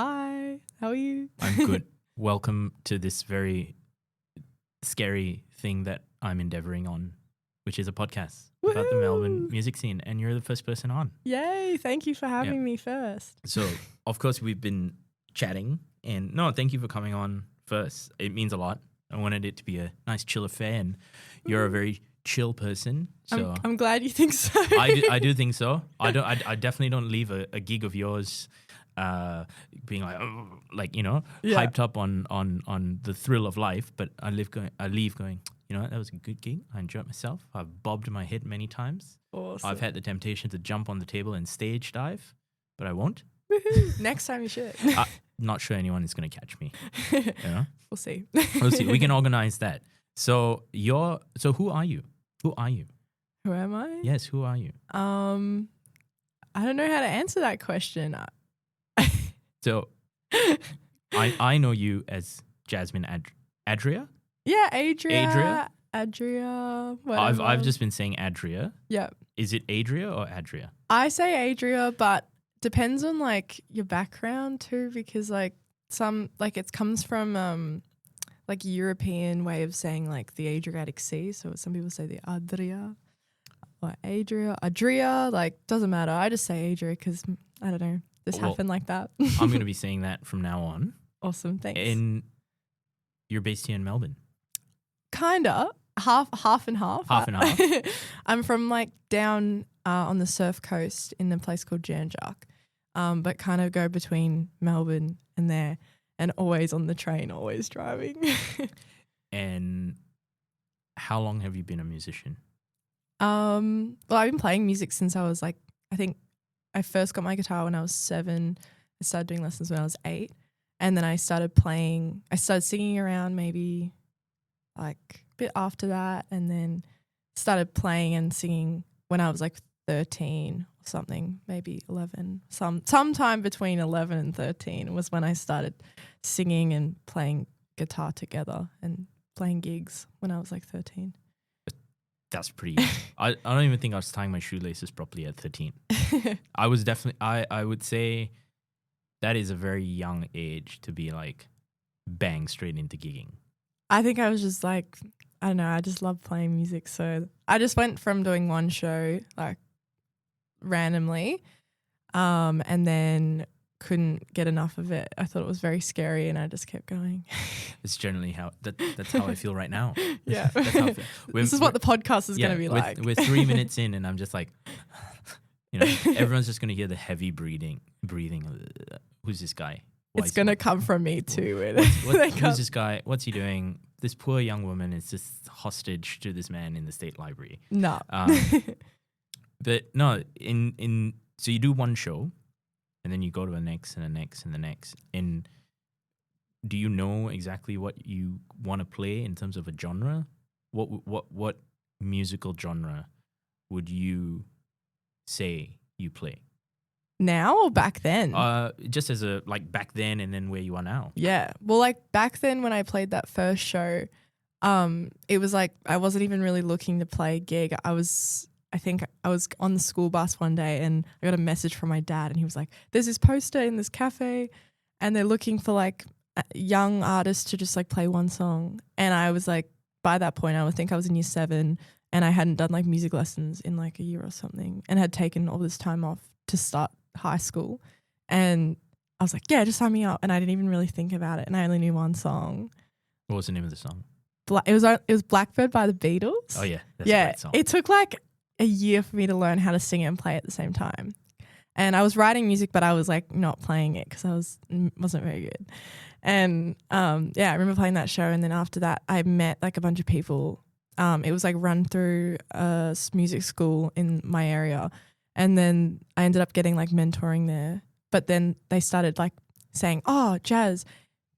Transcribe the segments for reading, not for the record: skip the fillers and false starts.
Hi, how are you? I'm good. Welcome to this very scary thing that I'm endeavoring on, which is a podcast about the Melbourne music scene, and you're the first person on. Yay, thank you for having me first. So, of course, we've been chatting, and no, thank you for coming on first. It means a lot. I wanted it to be a nice chill affair, and you're a very chill person. So I'm glad you think so. I do think so. I definitely don't leave a gig of yours being like hyped up on the thrill of life, but I leave going, that was a good gig. I enjoyed myself. I've bobbed my head many times. Awesome. I've had the temptation to jump on the table and stage dive, but I won't. Next time you should. Not sure anyone is going to catch me. We'll see. We'll see. We can organize that. So who are you? Who are you? Who am I? Yes, who are you? I don't know how to answer that question. So I know you as Jasmin Adria. Yeah, Adria. Whatever. I've just been saying Adria. Yeah. Is it Adria or Adria? I say Adria, but depends on like your background too, because like it comes from like European way of saying like the Adriatic Sea. So some people say the Adria or Adria, like doesn't matter. I just say Adria because I don't know. This happened like that. I'm going to be saying that from now on. Awesome, thanks. And you're based here in Melbourne? Kinda, half and half. Half and half. I'm from like down on the surf coast in a place called Janjak, but kind of go between Melbourne and there, and always on the train, always driving. And how long have you been a musician? Well, I've been playing music since I was like, I think I first got my guitar when I was 7. I started doing lessons when I was 8. And then I started singing around maybe like a bit after that, and then started playing and singing when I was like 13 or something, maybe 11. Sometime between 11 and 13 was when I started singing and playing guitar together and playing gigs when I was like 13. That's pretty I don't even think I was tying my shoelaces properly at 13. I was definitely I would say that is a very young age to be like bang straight into gigging. I think I was just like, I don't know, I just love playing music. So I just went from doing one show like randomly and then couldn't get enough of it. I thought it was very scary and I just kept going. It's generally that's how I feel right now. Yeah. That's how I feel. This is what the podcast is going to be like. We're 3 minutes in and I'm just like, everyone's just going to hear the heavy breathing. Who's this guy? It's going to come from me too. Who's this guy? What's he doing? This poor young woman is just hostage to this man in the state library. No. But no, so you do one show and then you go to the next and the next and the next. And do you know exactly what you want to play in terms of a genre? What musical genre would you say you play? Now or back then? Just as a like back then and then where you are now. Yeah. Well, like back then when I played that first show, it was like I wasn't even really looking to play a gig. I think I was on the school bus one day and I got a message from my dad and he was like, there's this poster in this cafe and they're looking for like young artists to just like play one song. And I was like, by that point, I think I was in year 7 and I hadn't done like music lessons in like a year or something and had taken all this time off to start high school. And I was like, yeah, just sign me up. And I didn't even really think about it. And I only knew one song. What was the name of the song? It was Blackbird by the Beatles. Oh yeah. That's a great song. It took like a year for me to learn how to sing it and play at the same time. And I was writing music, but I was like not playing it because I wasn't very good. And I remember playing that show. And then after that, I met like a bunch of people. It was like run through a music school in my area. And then I ended up getting like mentoring there. But then they started like saying, oh, Jazz,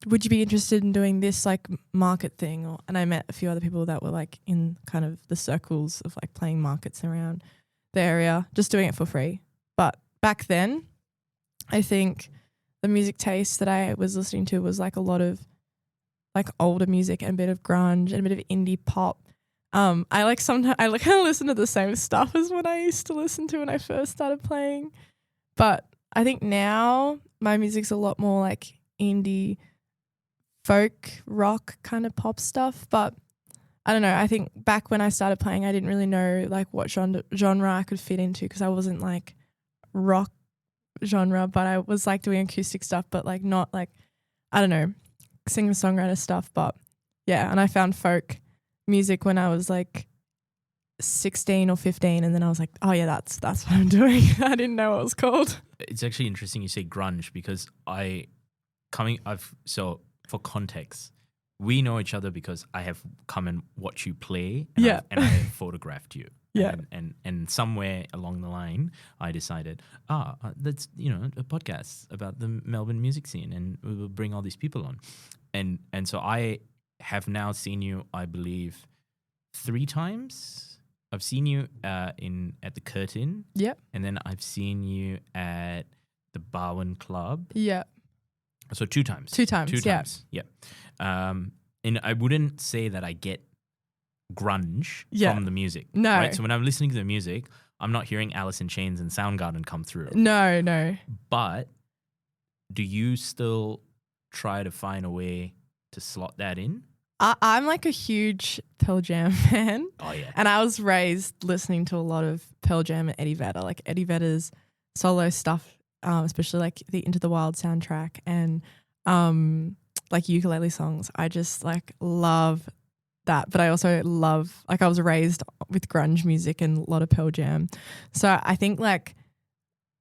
would you be interested in doing this like market thing? And I met a few other people that were like in kind of the circles of like playing markets around the area, just doing it for free. But back then, I think the music taste that I was listening to was like a lot of like older music and a bit of grunge and a bit of indie pop. I like sometimes I like kind of listen to the same stuff as what I used to listen to when I first started playing, but I think now my music's a lot more like indie, folk, rock kind of pop stuff. But I don't know. I think back when I started playing, I didn't really know like what genre I could fit into because I wasn't like rock genre, but I was like doing acoustic stuff, but like not like, I don't know, singer-songwriter stuff. But yeah, and I found folk music when I was like 16 or 15, and then I was like, oh yeah, that's what I'm doing. I didn't know what it was called. It's actually interesting you say grunge because so for context, we know each other because I have come and watched you play and, Yeah. I have photographed you. Yeah. And somewhere along the line, I decided, let's, a podcast about the Melbourne music scene and we will bring all these people on. And so I have now seen you, I believe, 3 times. I've seen you at the Curtin. Yep. And then I've seen you at the Barwon Club. Yeah. So 2 times. 2 times. 2 yeah. times. Yeah. And I wouldn't say that I get grunge Yeah. from the music. No. Right? So when I'm listening to the music, I'm not hearing Alice in Chains and Soundgarden come through. No. But do you still try to find a way to slot that in? I'm like a huge Pearl Jam fan. Oh, yeah. And I was raised listening to a lot of Pearl Jam and Eddie Vedder, like Eddie Vedder's solo stuff, especially like the Into the Wild soundtrack and like ukulele songs. I just like love that. But I also love, like I was raised with grunge music and a lot of Pearl Jam. So I think like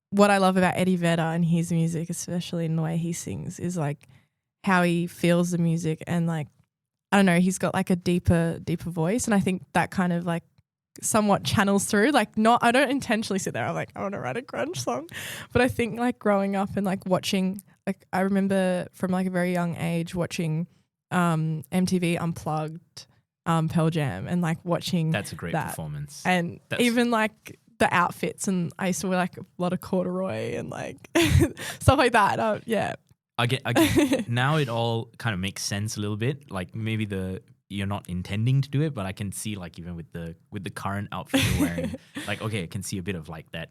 what I love about Eddie Vedder and his music, especially in the way he sings, is like how he feels the music and like, I don't know, he's got like a deeper voice. And I think that kind of like somewhat channels through, like I don't intentionally sit there, I'm like, I want to write a grunge song. But I think like growing up and like watching, like I remember from like a very young age watching MTV Unplugged, Pearl Jam and like watching That's a great performance. And even like the outfits, and I used to wear like a lot of corduroy and like stuff like that. Yeah. I get now it all kind of makes sense a little bit. Like maybe you're not intending to do it, but I can see like even with the current outfit you're wearing, like okay, I can see a bit of like that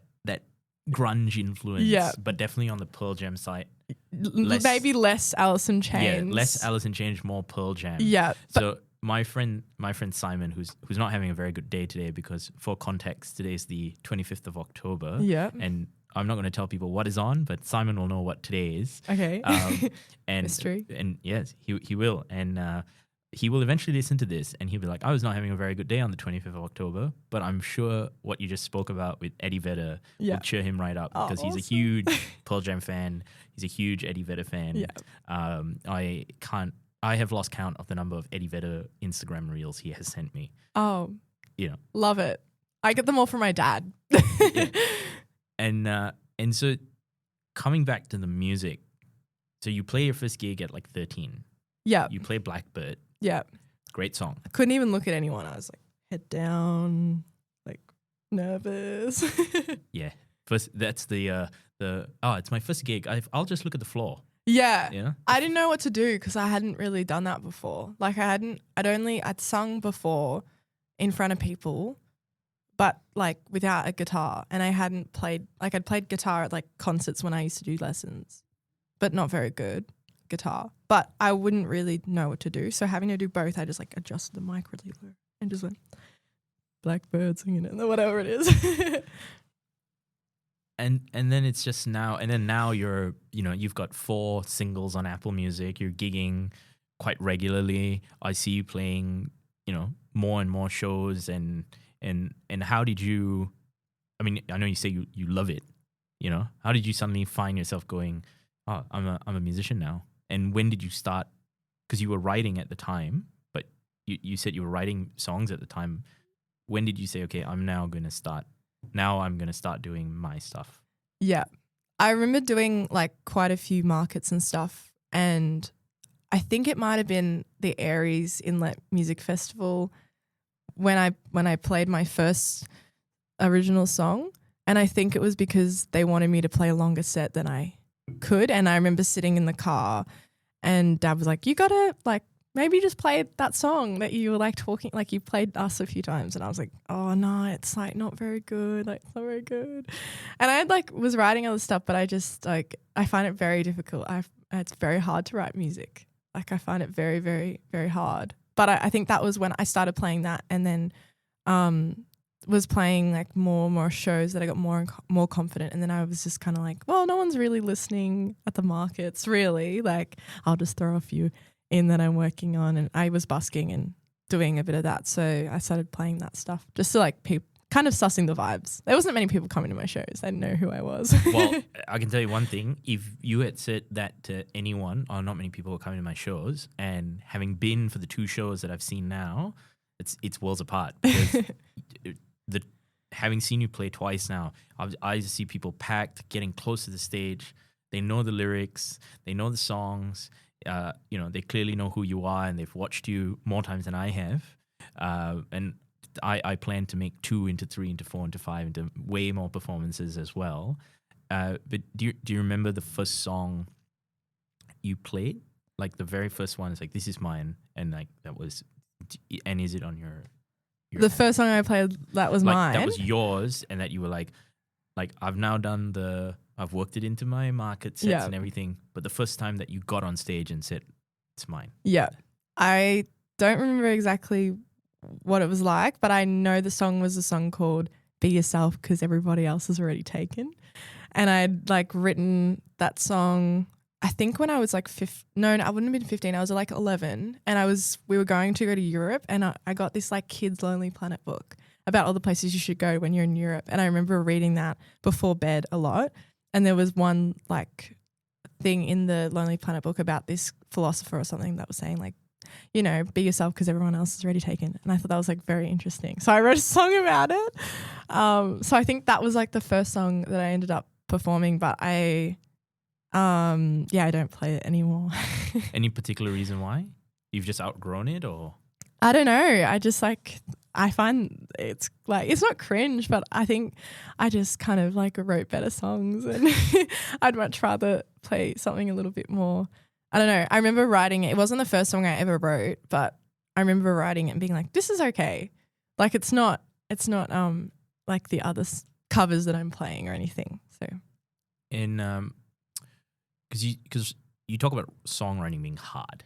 grunge influence. Yeah. But definitely on the Pearl Jam side. Maybe less Alice in Chains. Yeah, less Alice in Chains, more Pearl Jam. Yeah. So my friend Simon, who's not having a very good day today because for context, today is the 25th of October. Yeah. And I'm not going to tell people what is on, but Simon will know what today is. Okay. And mystery. And yes, he will. And he will eventually listen to this and he'll be like, I was not having a very good day on the 25th of October, but I'm sure what you just spoke about with Eddie Vedder will cheer him right up because he's a huge Pearl Jam fan. He's a huge Eddie Vedder fan. Yeah. I have lost count of the number of Eddie Vedder Instagram reels he has sent me. Oh. You know. Love it. I get them all from my dad. Yeah. And so coming back to the music, so you play your first gig at like 13. Yeah. You play Blackbird. Yeah. Great song. I couldn't even look at anyone. I was like head down, like nervous. Yeah. First, that's it's my first gig. I'll just look at the floor. Yeah. You know? I didn't know what to do because I hadn't really done that before. Like I'd sung before in front of people, but like without a guitar. And I hadn't played, like I'd played guitar at like concerts when I used to do lessons, but not very good guitar. But I wouldn't really know what to do. So having to do both, I just like adjusted the mic really low and just went Blackbird singing it, whatever it is. And then it's just now, and then now you've got 4 singles on Apple Music. You're gigging quite regularly. I see you playing, more and more shows. And how did you? I mean, I know you say you love it. How did you suddenly find yourself going, oh, I'm a musician now? And when did you start? Because you were writing at the time, but you said you were writing songs at the time. When did you say, okay, I'm going to start doing my stuff? Yeah. I remember doing like quite a few markets and stuff, and I think it might have been the Aries Inlet Music Festival when I played my first original song, and I think it was because they wanted me to play a longer set than I could. And I remember sitting in the car and Dad was like, you gotta like maybe just play that song that you were like talking, like you played us a few times. And I was like, oh no, it's like not very good. Like it's not very good. And I like was writing other stuff, but I just like, I find it very difficult. It's very hard to write music. Like I find it very, very, very hard. But I think that was when I started playing that, and then was playing like more shows that I got more confident. And then I was just kind of like, well, no one's really listening at the markets really. Like I'll just throw a few in that I'm working on. And I was busking and doing a bit of that. So I started playing that stuff just to like kind of sussing the vibes. There wasn't many people coming to my shows. They didn't know who I was. Well, I can tell you one thing. If you had said that to anyone, or not many people were coming to my shows, and having been for the 2 shows that I've seen now, it's worlds apart. Because having seen you play twice now, I see people packed, getting close to the stage. They know the lyrics. They know the songs. They clearly know who you are, and they've watched you more times than I have. And I plan to make 2 into 3 into 4 into 5 into way more performances as well. But do you remember the first song you played? Like the very first one is like, this is mine, and like that was, and is it on your the first song I played that was like, mine? That was yours, and that you were like I've now done I've worked it into my market sets and everything. But the first time that you got on stage and said, it's mine. Yeah. I don't remember exactly what it was like, but I know the song was a song called Be Yourself because everybody else is already taken. And I'd like written that song, I think when I was like I wouldn't have been 15. I was like 11, and we were going to go to Europe, and I got this like Kids Lonely Planet book about all the places you should go when you're in Europe. And I remember reading that before bed a lot. And there was one like thing in the Lonely Planet book about this philosopher or something that was saying like, be yourself because everyone else is already taken. And I thought that was like very interesting. So I wrote a song about it. So I think that was like the first song that I ended up performing, but I don't play it anymore. Any particular reason why? You've just outgrown it, or? I don't know. I just like, I find it's like, it's not cringe, but I think I just kind of like wrote better songs, and I'd much rather play something a little bit more. I don't know. I remember writing it. It wasn't the first song I ever wrote, but I remember writing it and being like, this is okay. Like it's not like the other covers that I'm playing or anything. So, and because you talk about songwriting being hard,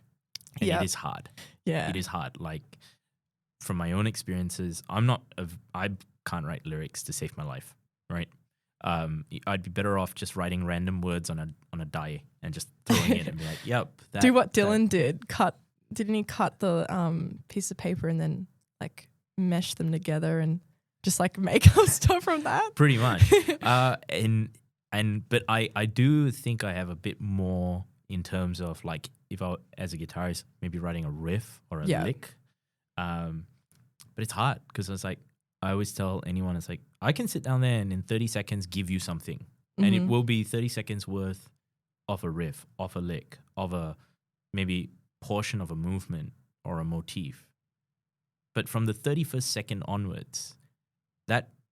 and it is hard. Yeah, it is hard. Like from my own experiences, I can't write lyrics to save my life. Right. I'd be better off just writing random words on a die and just throwing it and be like, yep. Do what Dylan did. Didn't he cut the piece of paper and then like mesh them together and just like make up stuff from that? Pretty much. But I do think I have a bit more in terms of like if I, as a guitarist, maybe writing a riff or a lick. But it's hard because I always tell anyone, it's like, I can sit down there and in 30 seconds give you something. Mm-hmm. And it will be 30 seconds worth of a riff, of a lick, of a maybe portion of a movement or a motif. But from the 31st second onwards,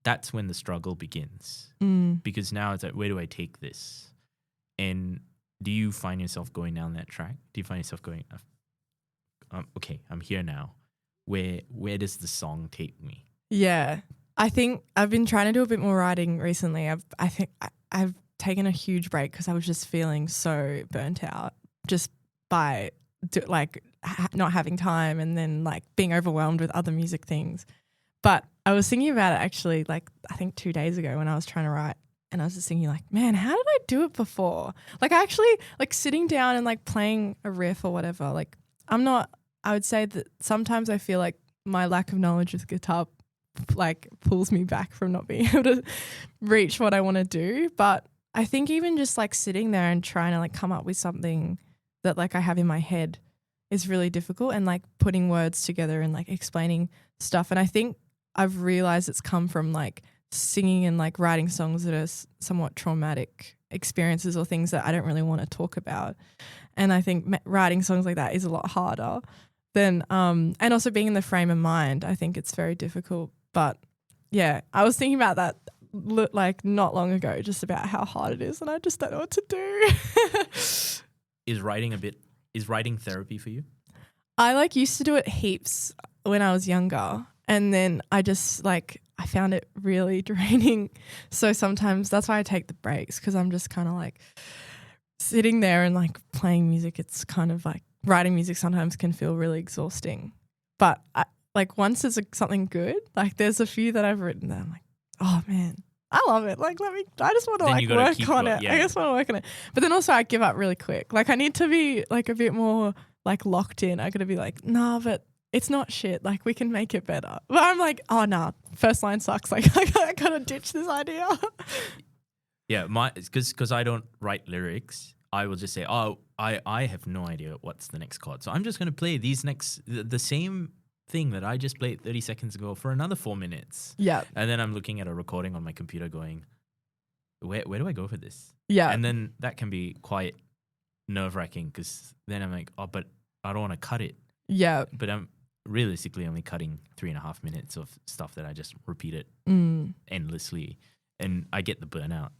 that's when the struggle begins. Because now it's like, where do I take this? And do you find yourself going down that track? Do you find yourself going, okay, I'm here now. Where does the song take me? Yeah, I think I've been trying to do a bit more writing recently. I think I've taken a huge break because I was just feeling so burnt out just by not having time and then like being overwhelmed with other music things. But I was thinking about it actually like I think 2 days ago when I was trying to write, and I was just thinking like, man, how did I do it before? Like I actually like sitting down and like playing a riff or whatever. Like I would say that sometimes I feel like my lack of knowledge with guitar like pulls me back from not being able to reach what I want to do. But I think even just like sitting there and trying to like come up with something that like I have in my head is really difficult, and like putting words together and like explaining stuff. And I think I've realized it's come from like singing and like writing songs that are somewhat traumatic experiences or things that I don't really want to talk about. And I think writing songs like that is a lot harder than and also being in the frame of mind. I think it's very difficult. But yeah, I was thinking about that like not long ago, just about how hard it is, and I just don't know what to do. Is writing therapy for you? I like used to do it heaps when I was younger, and then I just like I found it really draining. So sometimes that's why I take the breaks, because I'm just kind of like sitting there and like playing music. It's kind of like writing music sometimes can feel really exhausting. But like once it's something good, like there's a few that I've written that I'm like, oh man, I love it. Like I just want to like work on it. I just want to work on it. But then also I give up really quick. Like I need to be like a bit more like locked in. I got to be like, nah, but it's not shit. Like we can make it better. But I'm like, oh nah, first line sucks. Like I gotta ditch this idea. Yeah, because I don't write lyrics. I will just say, oh, I have no idea what's the next chord. So I'm just going to play the same thing that I just played 30 seconds ago for another 4 minutes. Yeah. And then I'm looking at a recording on my computer going, where do I go for this? Yeah. And then that can be quite nerve-wracking, because then I'm like, oh, but I don't want to cut it. Yeah. But I'm realistically only cutting 3.5 minutes of stuff that I just repeated endlessly. And I get the burnout,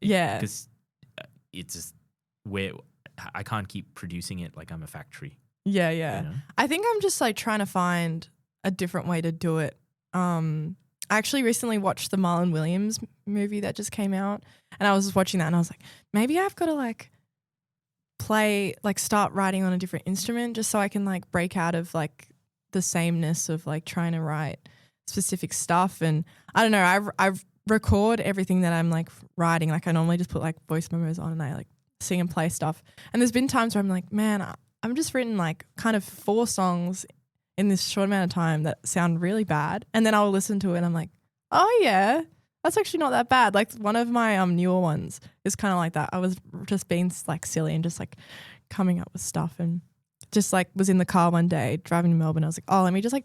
Yeah. Because it's just where I can't keep producing it like I'm a factory. Yeah, yeah. You know? I think I'm just like trying to find a different way to do it. I actually recently watched the Marlon Williams movie that just came out, and I was just watching that and I was like, maybe I've got to like start writing on a different instrument just so I can like break out of like the sameness of like trying to write specific stuff. And I don't know, I record everything that I'm like writing. Like I normally just put like voice memos on and I like sing and play stuff. And there's been times where I'm like, man, I'm just written like kind of 4 songs in this short amount of time that sound really bad. And then I'll listen to it and I'm like, oh yeah, that's actually not that bad. Like one of my newer ones is kind of like that. I was just being like silly and just like coming up with stuff, and just like was in the car one day driving to Melbourne. I was like, oh, let me just like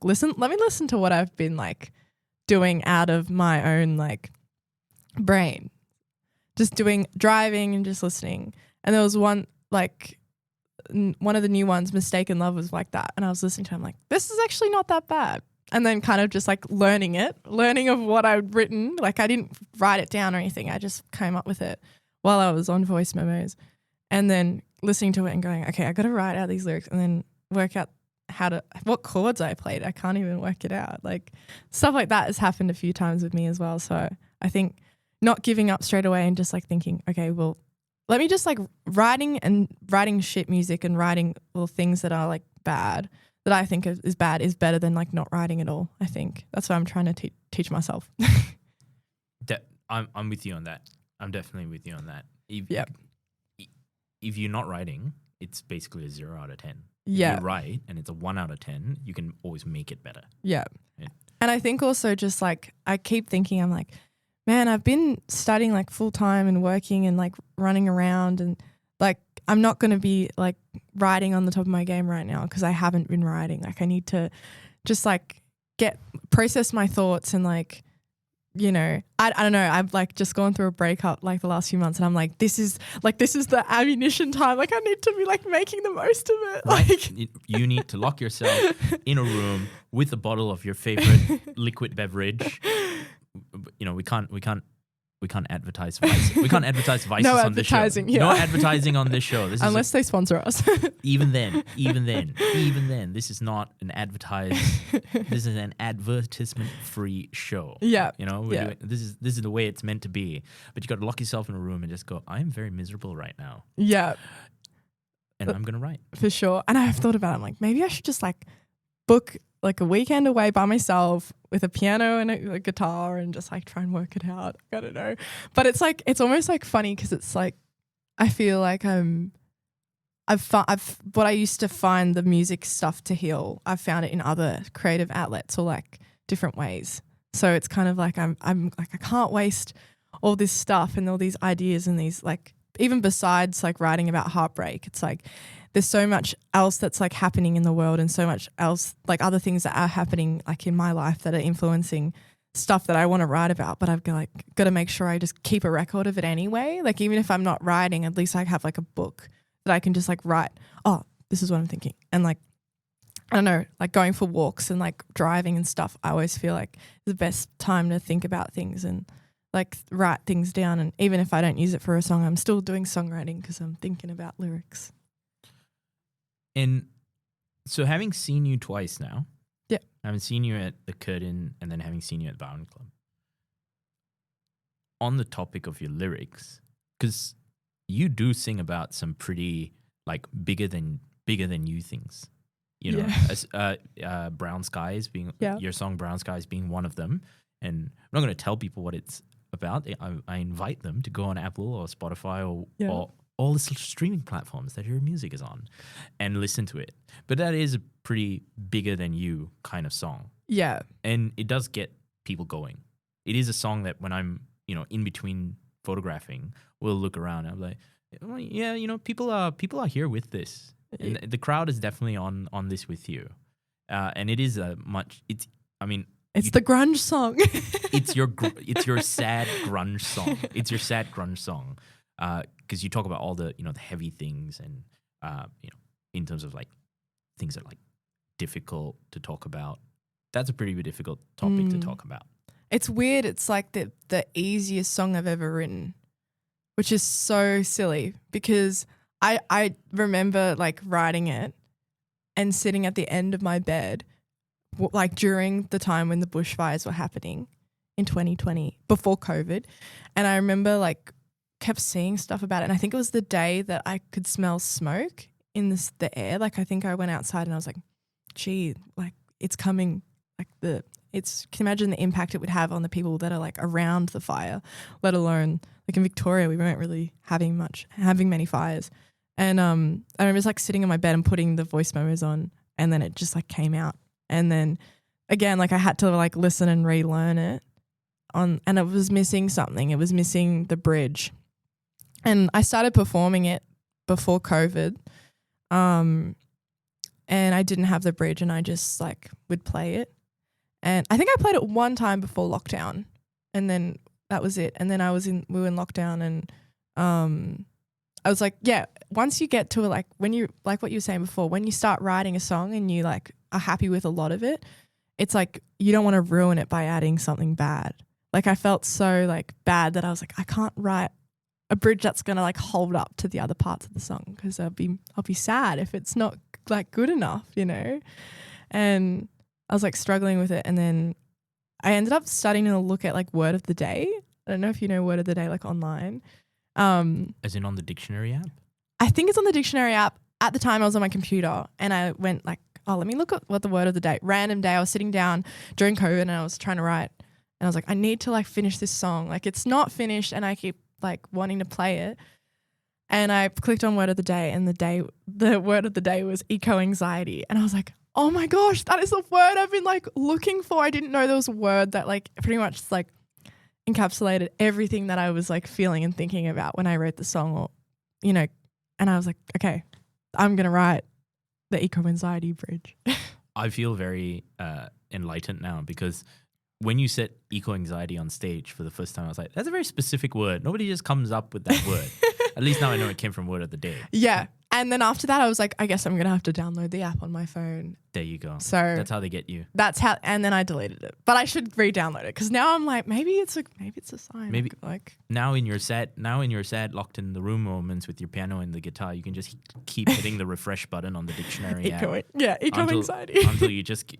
let me listen to what I've been like doing out of my own like brain. Just driving and just listening. And there was one like one of the new ones, Mistaken Love, was like that. And I was listening to it, I'm like, this is actually not that bad. And then kind of just like learning of what I'd written. Like I didn't write it down or anything. I just came up with it while I was on voice memos, and then listening to it and going, okay, I got to write out these lyrics and then work out what chords I played. I can't even work it out. Like stuff like that has happened a few times with me as well. So I think not giving up straight away and just like thinking, okay, well, let me just like writing shit music and writing things that are like bad, that I think is bad, is better than like not writing at all. I think that's what I'm trying to teach myself. I'm with you on that. I'm definitely with you on that. If you're not writing, it's basically a 0 out of 10. Yeah. If you write and it's a 1 out of 10, you can always make it better. Yeah. And I think also just like I keep thinking, I'm like, man, I've been studying like full time and working and like running around, and like I'm not going to be like writing on the top of my game right now because I haven't been writing. Like I need to just like process my thoughts and like, I don't know. I've like just gone through a breakup like the last few months, and I'm like, this is the ammunition time. Like I need to be like making the most of it. Right. Like you need to lock yourself in a room with a bottle of your favorite liquid beverage. We can't advertise vices. We can't advertise vices no on this show. Yeah. No advertising on this show. Unless they sponsor us. Even then, this is not an this is an advertisement-free show. Yeah. This is the way it's meant to be. But you got to lock yourself in a room and just go, I am very miserable right now. Yeah. And I'm going to write. For sure. And I've thought about it. I'm like, maybe I should just like book like a weekend away by myself with a piano and a guitar and just like try and work it out. I don't know. But it's like, it's almost like funny because it's like, I feel like what I used to find the music stuff to heal, I've found it in other creative outlets or like different ways. So it's kind of like, I'm like, I can't waste all this stuff and all these ideas and these like, even besides like writing about heartbreak, it's like, there's so much else that's like happening in the world and so much else, like other things that are happening like in my life that are influencing stuff that I want to write about. But I've got to make sure I just keep a record of it anyway. Like even if I'm not writing, at least I have like a book that I can just like write, oh, this is what I'm thinking. And like, I don't know, like going for walks and like driving and stuff, I always feel like the best time to think about things and like write things down. And even if I don't use it for a song, I'm still doing songwriting because I'm thinking about lyrics. And So having seen you twice now, Yeah. having seen you at the Curtin and then having seen you at the Bound Club, on the topic of your lyrics, because you do sing about some pretty like bigger than you things, you know. Yeah. As Brown Skies being Yeah. your song, Brown Skies being one of them, and I'm not going to tell people what it's about. I invite them to go on Apple or Spotify or all the streaming platforms that your music is on and listen to it. But that is a pretty bigger than you kind of song. Yeah. And it does get people going. It is a song that when I'm, in between photographing, we'll look around and I'm like, oh, yeah, people are here with this. And the crowd is definitely on this with you. And it is it's the grunge song. it's your sad grunge song. It's your sad grunge song. Because you talk about all the the heavy things and in terms of like things that are like difficult to talk about. That's a pretty difficult topic to talk about. It's weird. It's like the easiest song I've ever written, which is so silly because I remember like writing it and sitting at the end of my bed like during the time when the bushfires were happening in 2020 before COVID, and I remember like kept seeing stuff about it, and I think it was the day that I could smell smoke in the air. Like I think I went outside and I was like, gee, like it's coming. Like can you imagine the impact it would have on the people that are like around the fire, let alone like in Victoria we weren't really having many fires. And I remember just like sitting in my bed and putting the voice memos on, and then it just like came out, and then again like I had to like listen and relearn it and it was missing something. It was missing the bridge. And I started performing it before COVID, and I didn't have the bridge, and I just like would play it. And I think I played it one time before lockdown, and then that was it. And then we were in lockdown, and I was like, yeah, once you get to like when you like what you were saying before, when you start writing a song and you like are happy with a lot of it, it's like you don't want to ruin it by adding something bad. Like I felt so like bad that I was like, I can't write a bridge that's gonna like hold up to the other parts of the song because I'll be sad if it's not like good enough, And I was like struggling with it, and then I ended up starting to look at like word of the day. I don't know if you know word of the day like online. As in on the dictionary app? I think it's on the dictionary app. At the time I was on my computer and I went like, oh, let me look at what the word of the day. Random day I was sitting down during COVID and I was trying to write, and I was like, I need to like finish this song. Like it's not finished and I keep like wanting to play it. And I clicked on word of the day, and the word of the day was eco-anxiety. And I was like, oh my gosh, that is the word I've been like looking for. I didn't know there was a word that like pretty much like encapsulated everything that I was like feeling and thinking about when I wrote the song, or, and I was like, okay, I'm going to write the eco-anxiety bridge. I feel very enlightened now because when you said eco-anxiety on stage for the first time, I was like, that's a very specific word. Nobody just comes up with that word. At least now I know it came from word of the day. Yeah. And then after that, I was like, I guess I'm going to have to download the app on my phone. There you go. So that's how they get you. And then I deleted it. But I should re-download it because now I'm like, maybe it's a sign. Maybe like now in your sad locked in the room moments with your piano and the guitar, you can just keep hitting the refresh button on the dictionary app. Yeah, eco-anxiety. Until you just,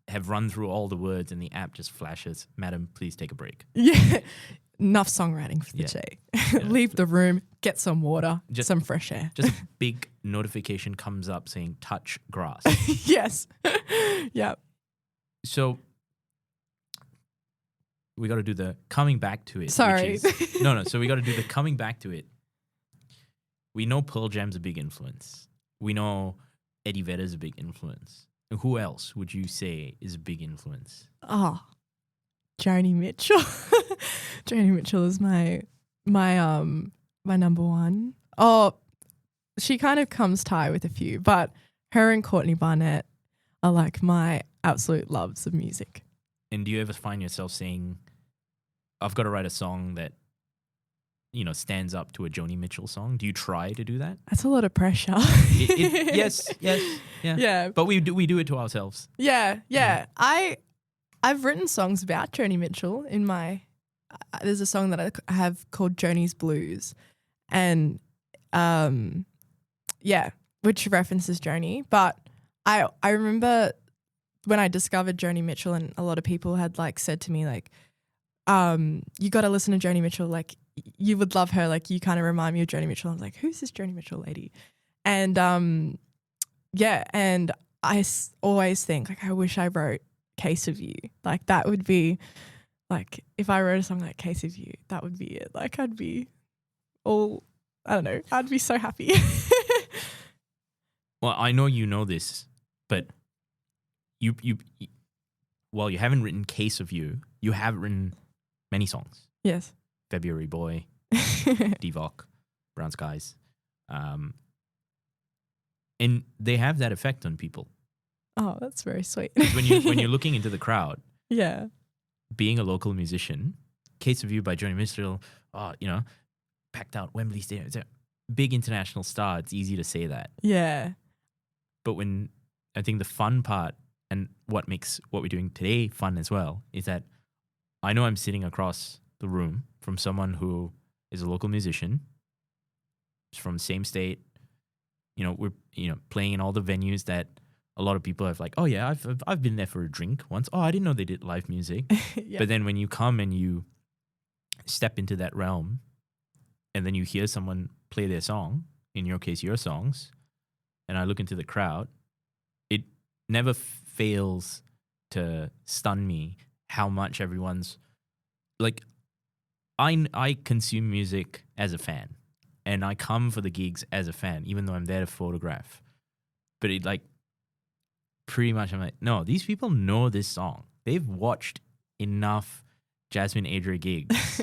have run through all the words and the app just flashes, madam, please take a break. Yeah. Enough songwriting for the day. Leave the room, get some water, some fresh air. Just a big notification comes up saying touch grass. Yes. Yeah. So we got to do the coming back to it. Sorry. No. So we got to do the coming back to it. We know Pearl Jam's a big influence. We know Eddie Vedder's a big influence. And who else would you say is a big influence? Oh, Joni Mitchell. Joni Mitchell is my number one. Oh, she kind of comes tie with a few, but her and Courtney Barnett are like my absolute loves of music. And do you ever find yourself saying, I've got to write a song that, stands up to a Joni Mitchell song? Do you try to do that? That's a lot of pressure. Yes. Yeah. But we do it to ourselves. Yeah. I've written songs about Joni Mitchell in my there's a song that I have called Joni's Blues, and which references Joni, but I remember when I discovered Joni Mitchell, and a lot of people had like said to me like, you got to listen to Joni Mitchell. Like you would love her. Like you kind of remind me of Joni Mitchell. I was like, who's this Joni Mitchell lady? And and I always think like I wish I wrote Case of You. Like that would be like if I wrote a song like Case of You, that would be it. Like I'd be all, I don't know, I'd be so happy. Well, I know you know this, but you while you haven't written Case of You, you have written many songs. Yes. February Boy, Devok, Brown Skies. And they have that effect on people. Oh, that's very sweet. when you're looking into the crowd, yeah, being a local musician, Case of You by Joni Mitchell, packed out Wembley Stadium. It's a big international star. It's easy to say that. Yeah. But when I think the fun part and what makes what we're doing today fun as well is that I know I'm sitting across the room from someone who is a local musician, is from the same state. We're playing in all the venues that a lot of people have like, oh yeah, I've been there for a drink once. Oh, I didn't know they did live music. Yeah. But then when you come and you step into that realm and then you hear someone play their song, in your case, your songs, and I look into the crowd, it never fails to stun me how much everyone's like, I consume music as a fan and I come for the gigs as a fan, even though I'm there to photograph. But it like, pretty much I'm like, no, these people know this song. They've watched enough Jasmin Adria gigs.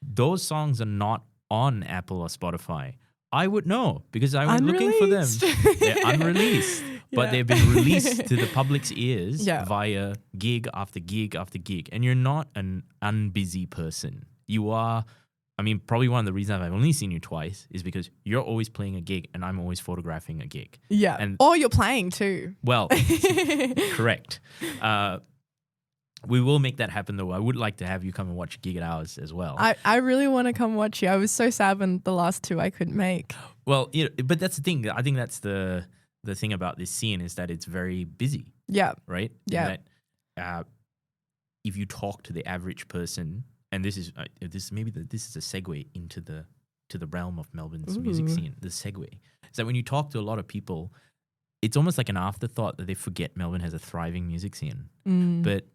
Those songs are not on Apple or Spotify. I would know because I was looking for them. They're unreleased, but they've been released to the public's ears via gig after gig after gig. And you're not an unbusy person. You are, probably one of the reasons I've only seen you twice is because you're always playing a gig and I'm always photographing a gig. Yeah. Or you're playing too. Well, correct. We will make that happen though. I would like to have you come and watch gig at ours as well. I really want to come watch you. I was so sad when the last two I couldn't make. Well, but that's the thing. I think that's the thing about this scene is that it's very busy. Yeah. Right? Yeah. That, if you talk to the average person, and this is a segue into the realm of Melbourne's music scene. The segue is that when you talk to a lot of people, it's almost like an afterthought that they forget Melbourne has a thriving music scene. But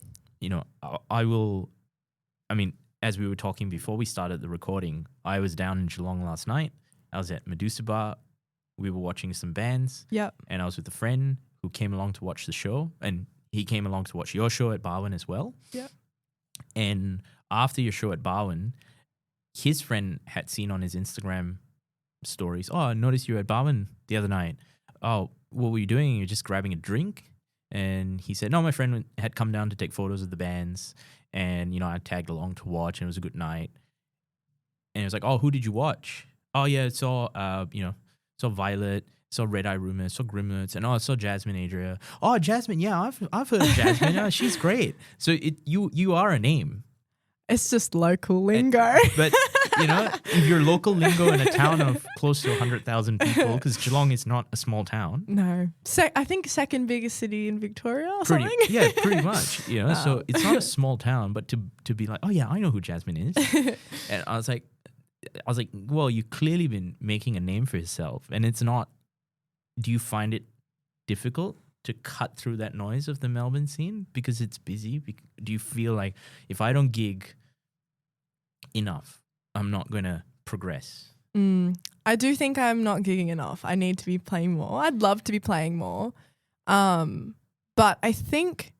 as we were talking before we started the recording, I was down in Geelong last night. I was at Medusa Bar. We were watching some bands. Yep. And I was with a friend who came along to watch the show, and he came along to watch your show at Barwon as well. Yep. And after your show at Barwon, his friend had seen on his Instagram stories, oh, I noticed you were at Barwon the other night. Oh, what were you doing? You're just grabbing a drink? And he said, no, my friend had come down to take photos of the bands. And, I tagged along to watch and it was a good night. And it was like, oh, who did you watch? Oh, yeah, I saw Violet, saw Red Eye Rumors, saw Grimlets, and I saw Jasmin Adria. Oh, Jasmin, yeah, I've heard of Jasmin. Yeah, she's great. So you are a name. It's just local lingo. But, if you're local lingo in a town of close to 100,000 people, because Geelong is not a small town. No. I think second biggest city in Victoria or something. Yeah, pretty much. So it's not a small town, but to be like, oh yeah, I know who Jasmin is. And I was like, well, you've clearly been making a name for yourself. And it's not, do you find it difficult to cut through that noise of the Melbourne scene because it's busy? Do you feel like if I don't gig enough, I'm not going to progress? I do think I'm not gigging enough. I need to be playing more. I'd love to be playing more. But I think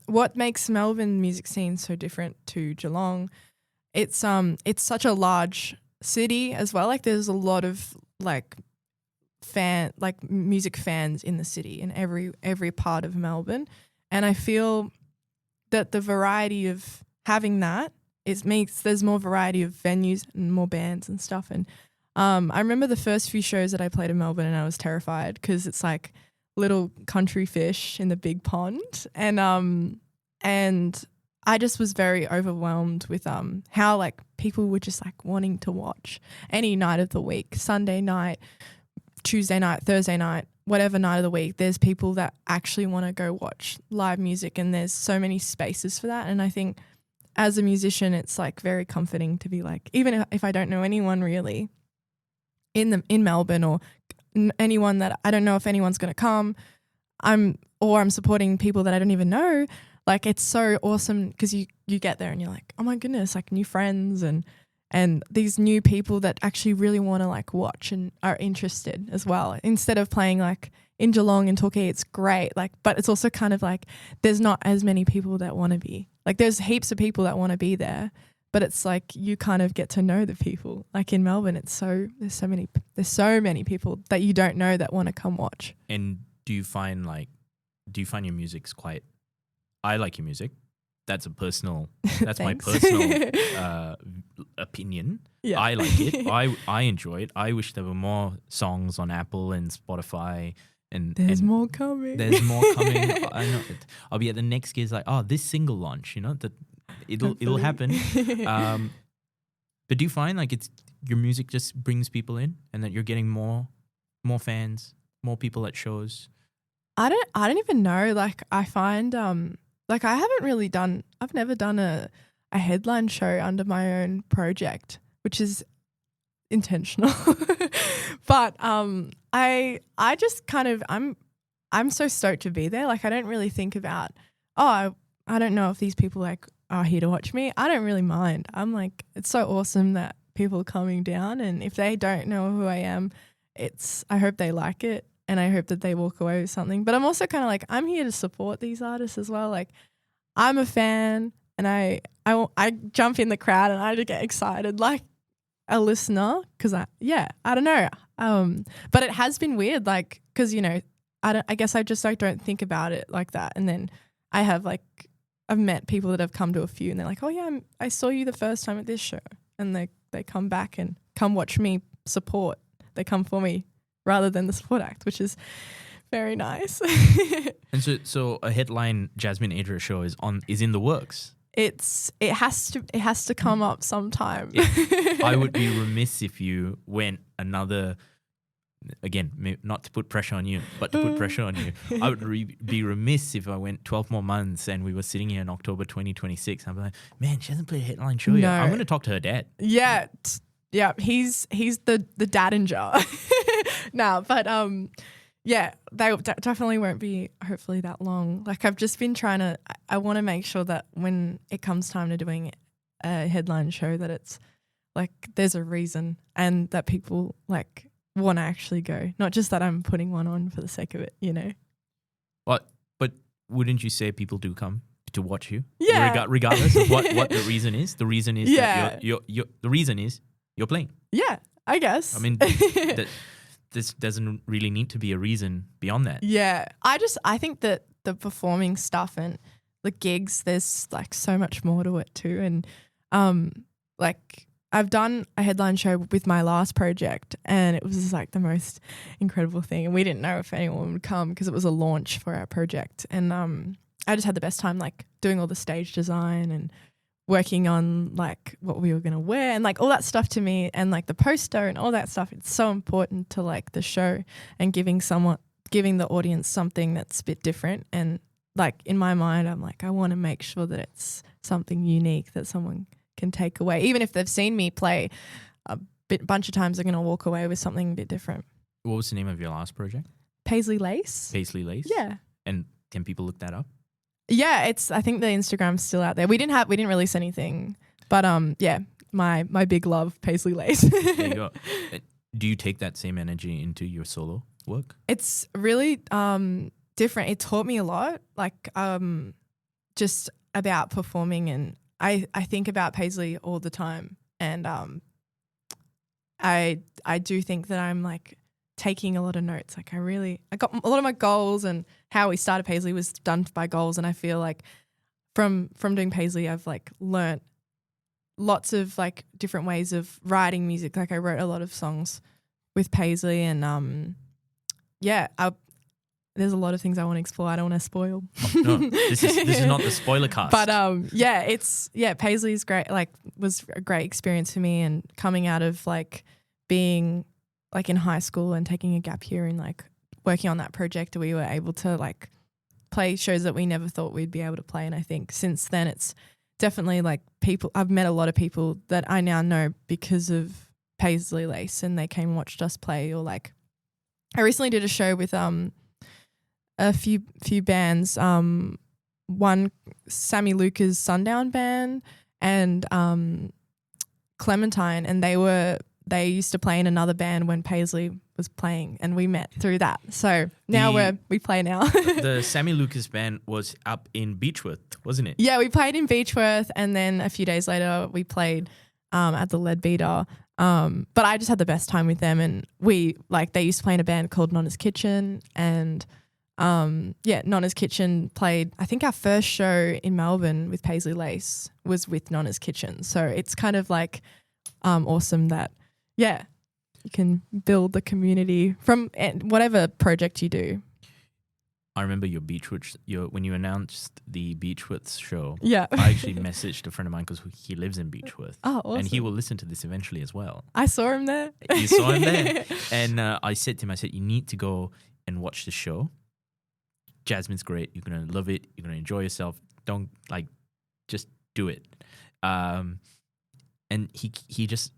what makes Melbourne music scene so different to Geelong, it's such a large city as well. Like there's a lot of music fans in the city in every part of Melbourne. And I feel that the variety of having that makes there's more variety of venues and more bands and stuff. And I remember the first few shows that I played in Melbourne and I was terrified because it's like little country fish in the big pond. And I just was very overwhelmed with how people were just wanting to watch any night of the week, Sunday night, Tuesday night, Thursday night, whatever night of the week, there's people that actually want to go watch live music, and there's so many spaces for that. And I think as a musician, it's like very comforting to be like, even if I don't know anyone really in Melbourne, or anyone that I don't know if anyone's going to come, I'm supporting people that I don't even know. Like, it's so awesome because you get there and you're like, oh my goodness, like new friends and these new people that actually really want to like watch and are interested as well. Instead of playing like in Geelong and Torquay, it's great. Like, but it's also kind of like there's not as many people that want to be. Like, there's heaps of people that want to be there, but it's like you kind of get to know the people. Like in Melbourne, there's so many people that you don't know that want to come watch. And do you find your music's quite? I like your music. That's my personal opinion. Yeah. I like it. I enjoy it. I wish there were more songs on Apple and Spotify. And there's more coming. There's more coming. I know. I'll be at the next gig like, oh, this single launch, that it'll happen. But do you find like it's your music just brings people in, and that you're getting more fans, more people at shows? I don't even know. Like, I find like I've never done a headline show under my own project, which is intentional. But I just kind of I'm so stoked to be there. Like, I don't really think about, I don't know if these people like are here to watch me. I don't really mind. I'm like, it's so awesome that people are coming down, and if they don't know who I am, I hope they like it. And I hope that they walk away with something. But I'm also kind of like, I'm here to support these artists as well. Like, I'm a fan, and I jump in the crowd and I just get excited like a listener, because I don't know. But it has been weird, like, because I guess I just like don't think about it like that. And then I've met people that have come to a few, and they're like, oh yeah, I saw you the first time at this show, and they come back and come watch me support. They come for me rather than the support act, which is very nice. And so a headline Jasmin Adria show is in the works. It has to come up sometime. I would be remiss if you went another. Again, not to put pressure on you, but to put pressure on you. I would be remiss if I went 12 more months and we were sitting here in October 2026. I'd be like, man, she hasn't played a headline show yet. I'm going to talk to her dad. Yeah. Yeah, he's the dadinger. No, but yeah, they definitely won't be hopefully that long. Like, I've just been trying to, I want to make sure that when it comes time to doing a headline show, that it's like there's a reason, and that people like want to actually go, not just that I'm putting one on for the sake of it, But wouldn't you say people do come to watch you? Yeah. Regardless of what the reason is. The reason is Yeah. that the reason is you're playing. Yeah, I guess. I mean, this doesn't really need to be a reason beyond that. Yeah, I think that the performing stuff and the gigs, there's like so much more to it too. And like, I've done a headline show with my last project, and it was just like the most incredible thing. And we didn't know if anyone would come because it was a launch for our project. And I just had the best time, like doing all the stage design and working on like what we were going to wear and like all that stuff to me, and like the poster and all that stuff. It's so important to like the show and giving the audience something that's a bit different. And like in my mind, I'm like, I want to make sure that it's something unique that someone can take away. Even if they've seen me play a bunch of times, they're going to walk away with something a bit different. What was the name of your last project? Paisley Lace. Paisley Lace? Yeah. And can people look that up? Yeah, I think the Instagram's still out there. We didn't release anything, but yeah, my big love, Paisley Lace. There you go. Do you take that same energy into your solo work? It's really different. It taught me a lot, like just about performing, and I think about Paisley all the time, and I do think that I'm like taking a lot of notes. Like, I got a lot of my goals, and how we started Paisley was done by goals. And I feel like from doing Paisley, I've like learnt lots of like different ways of writing music. Like, I wrote a lot of songs with Paisley, and there's a lot of things I want to explore. I don't want to spoil. No, this is not the spoiler cast. But Paisley is great. Like, was a great experience for me, and coming out of like being like in high school and taking a gap year and like working on that project, we were able to like play shows that we never thought we'd be able to play. And I think since then it's definitely like I've met a lot of people that I now know because of Paisley Lace, and they came and watched us play. Or like I recently did a show with a few bands, one Sammy Luca's Sundown Band and Clementine, and they used to play in another band when Paisley was playing, and we met through that. So now we play now. The Sammy Lucas band was up in Beechworth, wasn't it? Yeah, we played in Beechworth, and then a few days later we played at the Leadbeater. But I just had the best time with them, and they used to play in a band called Nonna's Kitchen, and Nonna's Kitchen played, I think our first show in Melbourne with Paisley Lace was with Nonna's Kitchen. So it's kind of like awesome that, you can build the community from whatever project you do. I remember when you announced the Beechworth show. Yeah. I actually messaged a friend of mine because he lives in Beechworth. Oh, awesome. And he will listen to this eventually as well. I saw him there. You saw him there. And I said to him, you need to go and watch the show. Jasmine's great. You're going to love it. You're going to enjoy yourself. Don't just do it. And he just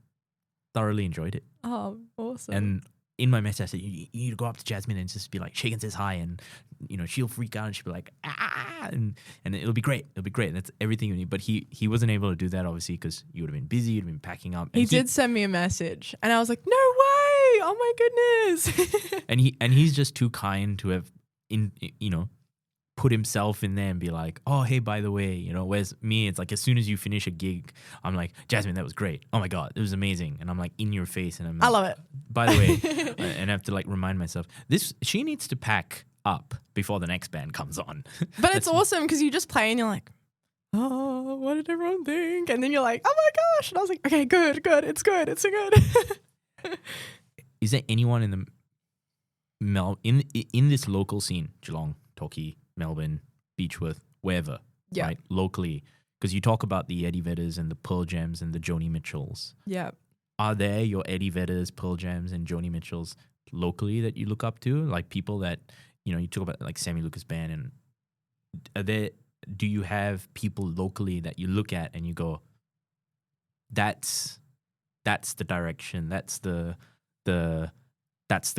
thoroughly enjoyed it. Oh, awesome. And in my message, I said, you need to go up to Jasmine and just be like, shake and says hi. And, she'll freak out and she'll be like, ah, and it'll be great. It'll be great. That's everything you need. But he wasn't able to do that, obviously, because you would have been busy. You'd have been packing up. He did send me a message and I was like, no way. Oh my goodness. and he's just too kind to have, put himself in there and be like, oh, hey, by the way, whereas me, it's like as soon as you finish a gig, I'm like, Jasmine, that was great. Oh my God, it was amazing. And I'm like in your face and I'm like, I love it. By the way, and I have to like remind myself, she needs to pack up before the next band comes on. But it's awesome because you just play and you're like, oh, what did everyone think? And then you're like, oh my gosh. And I was like, okay, good, it's good, it's good. Is there anyone in the in this local scene, Geelong, Torquay, Melbourne, Beechworth, wherever, right, locally, because you talk about the Eddie Vedders and the Pearl Jams and the Joni Mitchells. Yeah. Are there your Eddie Vedders, Pearl Jams and Joni Mitchells locally that you look up to? Like people that, you talk about like Sammy Lucas Band, and do you have people locally that you look at and you go, that's the direction, that's the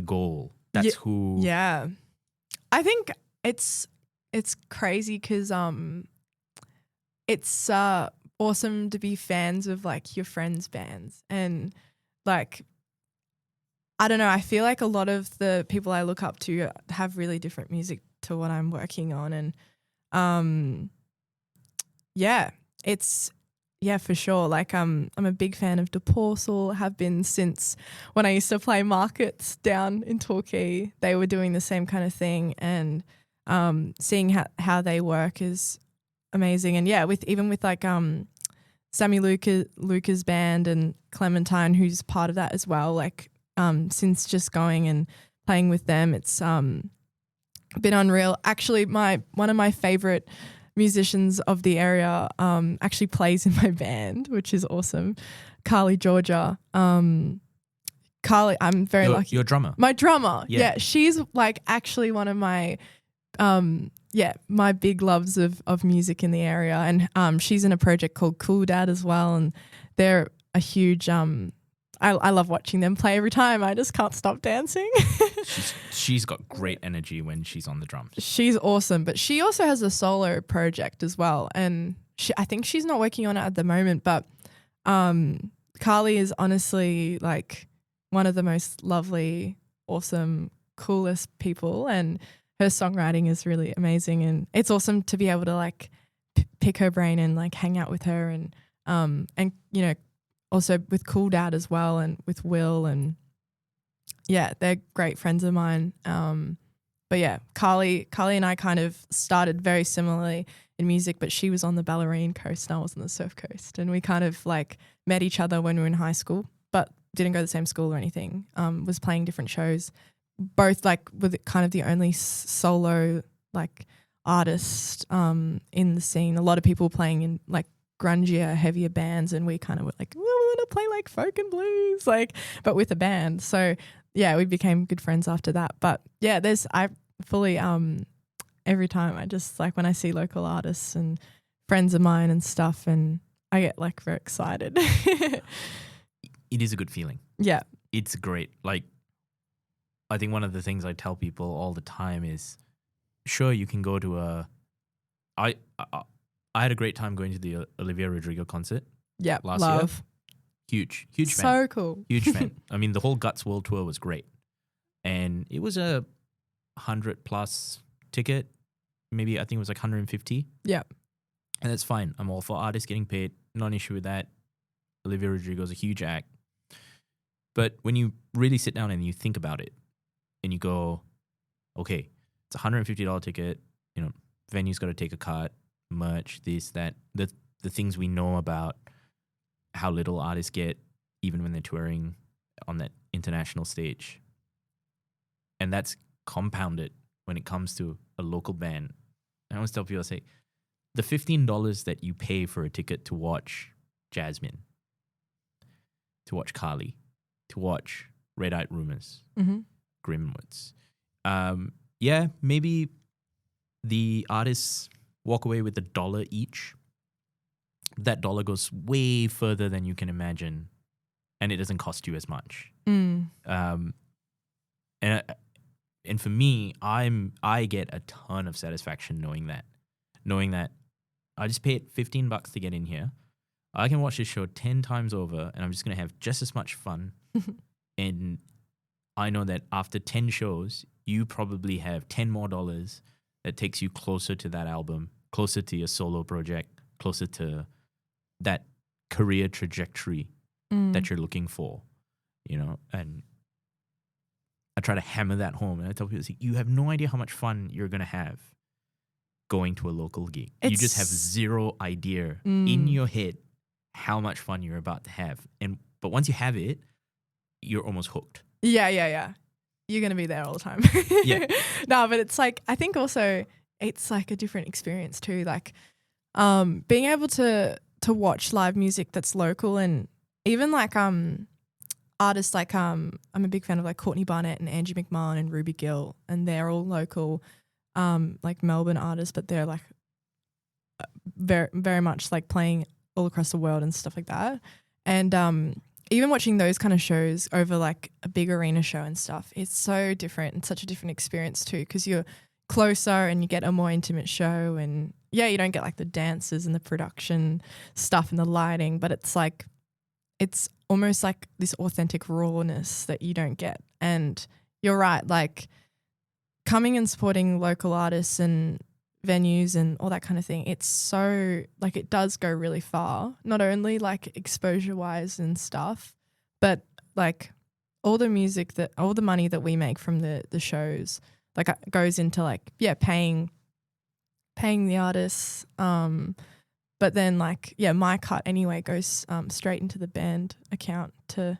goal, that's who. Yeah. I think it's crazy because it's awesome to be fans of like your friends' bands, and like I don't know, I feel like a lot of the people I look up to have really different music to what I'm working on, and for sure. Like I'm a big fan of DePorsel, have been since when I used to play markets down in Torquay. They were doing the same kind of thing, and seeing how they work is amazing. And even with like Sammy Luca's band and Clementine, who's part of that as well, like since just going and playing with them, it's been unreal. Actually, one of my favorite musicians of the area actually plays in my band, which is awesome. Carly Georgia. Carly, I'm very lucky. Your drummer. My drummer. Yeah. She's like actually one of my my big loves of music in the area, and she's in a project called Cool Dad as well, and they're a huge I love watching them play every time. I just can't stop dancing. She's got great energy when she's on the drums. She's awesome, but she also has a solo project as well, and I think she's not working on it at the moment, but Carly is honestly like one of the most lovely, awesome, coolest people, and her songwriting is really amazing, and it's awesome to be able to like pick her brain and like hang out with her, and also with Cool Dad as well, and with Will, and they're great friends of mine. But Carly and I kind of started very similarly in music, but she was on the Bellarine coast and I was on the Surf Coast, and we kind of like met each other when we were in high school, but didn't go to the same school or anything. Was playing different shows, both like with kind of the only solo like artist in the scene. A lot of people playing in like grungier, heavier bands, and we kind of were like, well, we want to play like folk and blues, like, but with a band. So yeah, we became good friends after that. But yeah, I fully every time I just like when I see local artists and friends of mine and stuff, and I get like very excited. It is a good feeling. Yeah. It's great. Like, I think one of the things I tell people all the time is, sure, you can go to I had a great time going to the Olivia Rodrigo concert Yeah. last Love. year. Huge fan. So cool. Huge fan. I mean, the whole Guts World Tour was great. And it was a 100+ ticket. Maybe I think it was like 150. Yeah. And that's fine. I'm all for artists getting paid. Not an issue with that. Olivia Rodrigo's a huge act. But when you really sit down and you think about it and you go, okay, it's a $150 ticket, you know, venue's got to take a cut, merch, this, that, the things we know about how little artists get even when they're touring on that international stage. And that's compounded when it comes to a local band. I always tell people, I say, the $15 that you pay for a ticket to watch Jasmin, to watch Carly, to watch Red Eyed Rumors, Grimwoods. Yeah, maybe the artists walk away with $1 each. That dollar goes way further than you can imagine, and it doesn't cost you as much. And for me, I get a ton of satisfaction knowing that I just paid $15 to get in here. I can watch this show 10 times over, and I'm just gonna have just as much fun. And I know that after 10 shows, you probably have $10 more that takes you closer to that album, closer to your solo project, closer to that career trajectory that you're looking for, you know. And I try to hammer that home, and I tell people, you have no idea how much fun you're going to have going to a local gig. You just have zero idea in your head how much fun you're about to have. But once you have it, you're almost hooked. Yeah. You're going to be there all the time. Yeah. No, but it's like, I think also it's like a different experience too. Like being able to watch live music that's local, and even like artists like I'm a big fan of like Courtney Barnett and Angie McMahon and Ruby Gill, and they're all local like Melbourne artists, but they're like very, very much like playing all across the world and stuff like that. And even watching those kind of shows over like a big arena show and stuff, it's so different and such a different experience too, because you're closer and you get a more intimate show. And yeah, you don't get like the dances and the production stuff and the lighting, but it's like, it's almost like this authentic rawness that you don't get. And you're right, like coming and supporting local artists and venues and all that kind of thing, it's so like it does go really far, not only like exposure wise and stuff, but like all the money that we make from the shows like goes into like paying the artists, but then like my cut anyway goes straight into the band account. To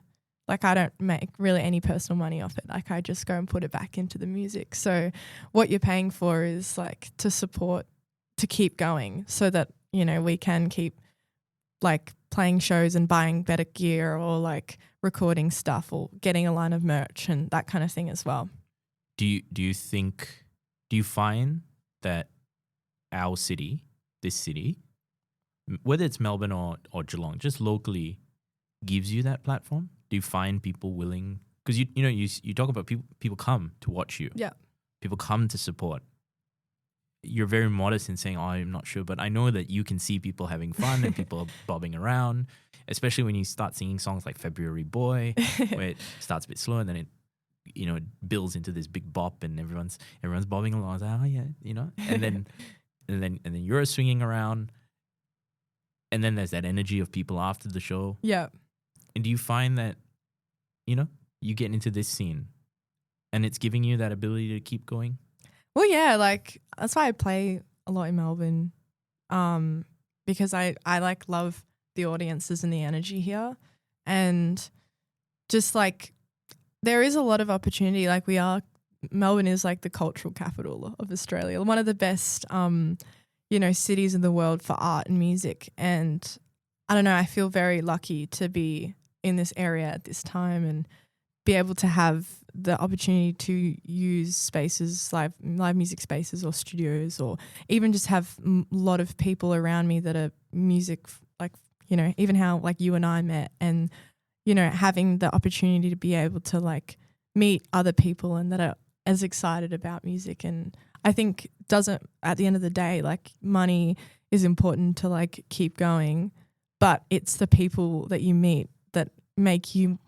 like I don't make really any personal money off it. Like I just go and put it back into the music. So what you're paying for is like to support, to keep going, so that, you know, we can keep like playing shows and buying better gear, or like recording stuff, or getting a line of merch and that kind of thing as well. Do you find that our city, this city, whether it's Melbourne or Geelong, just locally gives you that platform? Do you find people willing? Because you talk about people come to watch you. Yeah. People come to support. You're very modest in saying, "Oh, I'm not sure," but I know that you can see people having fun and people bobbing around, especially when you start singing songs like February Boy, where it starts a bit slow and then it builds into this big bop and everyone's bobbing along. It's like, oh yeah, and then you're swinging around, and then there's that energy of people after the show. Yeah. And do you find that, you get into this scene and it's giving you that ability to keep going? Well, yeah, like that's why I play a lot in Melbourne, because I like love the audiences and the energy here, and just like there is a lot of opportunity. Like Melbourne is like the cultural capital of Australia, one of the best, cities in the world for art and music. And I don't know, I feel very lucky to be in this area at this time, and be able to have the opportunity to use spaces, live music spaces or studios, or even just have a lot of people around me that are music, like, you know, even how like you and I met, and, you know, having the opportunity to be able to like meet other people and that are as excited about music. And I think doesn't, at the end of the day, like money is important to like keep going, but it's the people that you meet that make you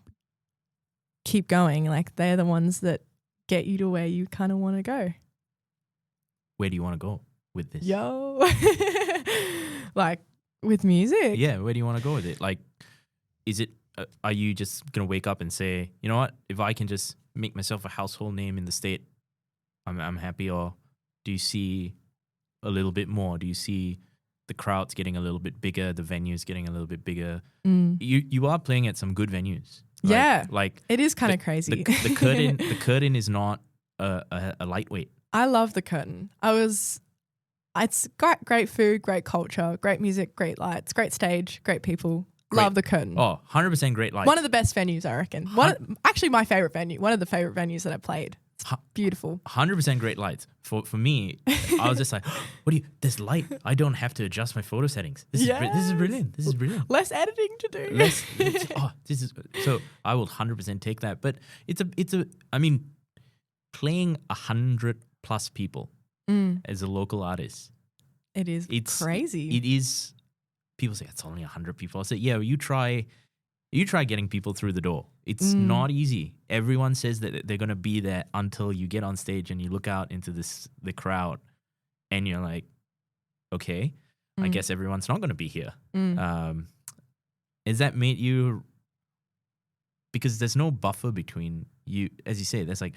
keep going. Like they're the ones that get you to where you kind of want to go. Where do you want to go with this? Yo. Like with music. Yeah, where do you want to go with it? Like, is it, are you just going to wake up and say, you know what, if I can just make myself a household name in the state, I'm happy? Or do you see a little bit more? Do you see the crowds getting a little bit bigger, the venues getting a little bit bigger? You are playing at some good venues. Right? Yeah. Like it is kind of crazy. The Curtin is not a lightweight. I love the Curtin. It's great food, great culture, great music, great lights, great stage, great people. Love the Curtin. Oh, 100% great lights. One of the best venues, I reckon. Actually, my favorite venue. One of the favorite venues that I played. It's beautiful. 100% great lights. For me, I was just like, there's light. I don't have to adjust my photo settings. This is brilliant. This is brilliant. Less editing to do. So I will 100% take that. But I mean, playing 100+ people as a local artist. It's crazy. It is. People say it's only 100 people. I say, yeah, you try getting people through the door. It's not easy. Everyone says that they're going to be there until you get on stage and you look out into the crowd and you're like, okay, I guess everyone's not going to be here. Has that made you, because there's no buffer between you, as you say, there's like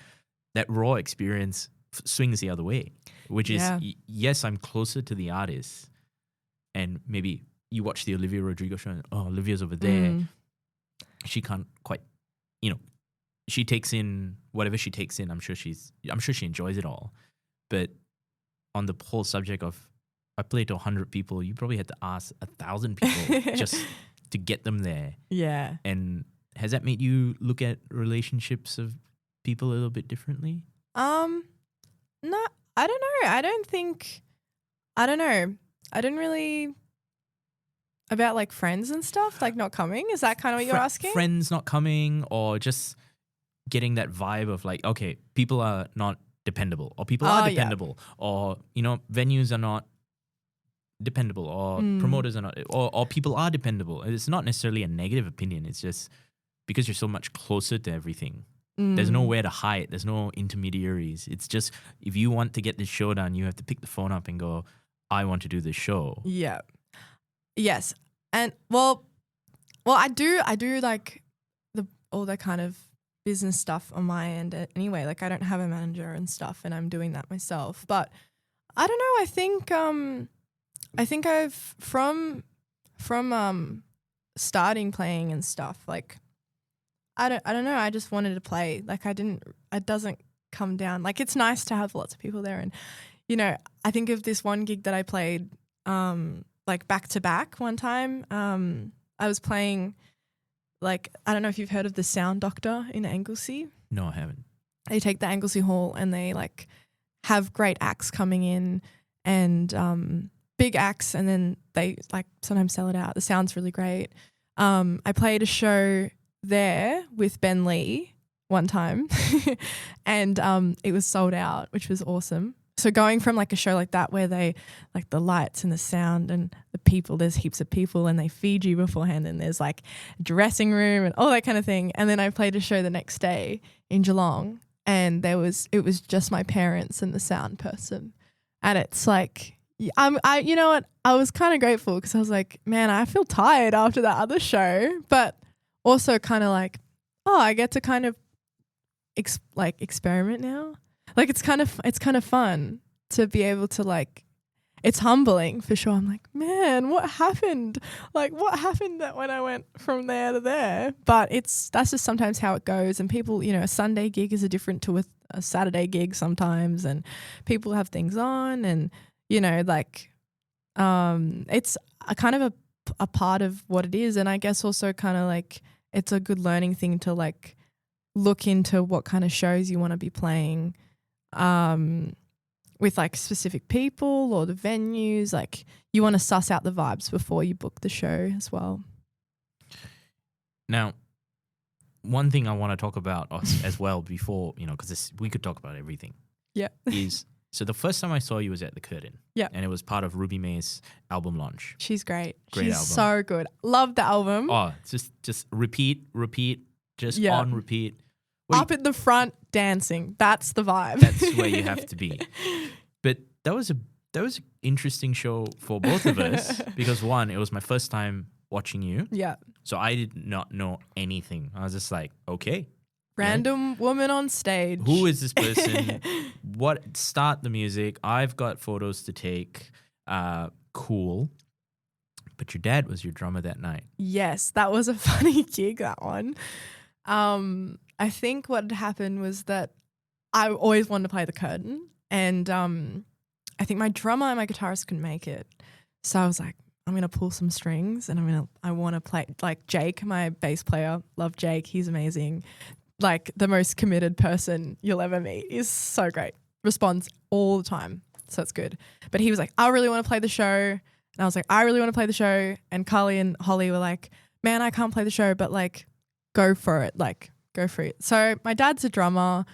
that raw experience swings the other way, which is, yes, I'm closer to the artist, and maybe you watch the Olivia Rodrigo show and, oh, Olivia's over there. She can't quite, she takes in whatever she takes in. I'm sure she enjoys it all. But on the whole subject of, I played to 100 people, you probably had to ask 1,000 people just to get them there. Yeah. And has that made you look at relationships of people a little bit differently? No, I don't know. I don't know. I didn't really, about like friends and stuff, like not coming. Is that kind of what you're asking? Friends not coming, or just getting that vibe of like, okay, people are not dependable, or people are dependable, or, venues are not dependable, or promoters are not, or people are dependable. It's not necessarily a negative opinion. It's just because you're so much closer to everything. There's nowhere to hide. There's no intermediaries. It's just, if you want to get this show done, you have to pick the phone up and go, I want to do this show. Yeah. Yes. And well, I do like all the kind of business stuff on my end anyway. Like I don't have a manager and stuff, and I'm doing that myself. But I don't know. I think I've from starting playing and stuff, like I don't know. I just wanted to play. Like it doesn't come down. Like it's nice to have lots of people there. And, I think of this one gig that I played like back to back one time. I was playing, like, I don't know if you've heard of the Sound Doctor in Anglesey. No, I haven't. They take the Anglesey Hall and they like have great acts coming in, and big acts, and then they like sometimes sell it out. The sound's really great. I played a show there with Ben Lee one time and it was sold out, which was awesome. So going from like a show like that where they like the lights and the sound and the people, there's heaps of people and they feed you beforehand, and there's like a dressing room and all that kind of thing. And then I played a show the next day in Geelong, and it was just my parents and the sound person. And it's like, you know what? I was kind of grateful because I was like, man, I feel tired after that other show, but also kind of like, oh, I get to kind of experiment now. Like it's kind of fun to be able to like, it's humbling for sure. I'm like, man, what happened? Like what happened that when I went from there to there? But that's just sometimes how it goes. And people, a Sunday gig is different to a Saturday gig sometimes, and people have things on, and it's a kind of a part of what it is. And I guess also kind of like it's a good learning thing to like look into what kind of shows you want to be playing with like specific people or the venues. Like you want to suss out the vibes before you book the show as well. Now, one thing I want to talk about as well before, because we could talk about everything. Yeah. Is so the first time I saw you was at the Curtin. Yeah. And it was part of Ruby Mae's album launch. She's great. Great She's album. so good. Love the album. Oh, just repeat, just Yeah. on repeat. Up at the front dancing. That's the vibe. That's where you have to be. But that was an interesting show for both of us because one, it was my first time watching you. Yeah. So I did not know anything. I was just like, okay. Random woman on stage. Who is this person? Start the music. I've got photos to take. Cool. But your dad was your drummer that night. Yes, that was a funny gig, that one. I think what had happened was that I always wanted to play the Curtin, and I think my drummer and my guitarist couldn't make it. So I was like, I'm going to pull some strings and I want to play like Jake, my bass player. Love Jake. He's amazing. Like the most committed person you'll ever meet. He's so great. Responds all the time. So it's good. But he was like, I really want to play the show. And I was like, I really want to play the show. And Carly and Holly were like, man, I can't play the show, but like go for it. Like go for it. So my dad's a drummer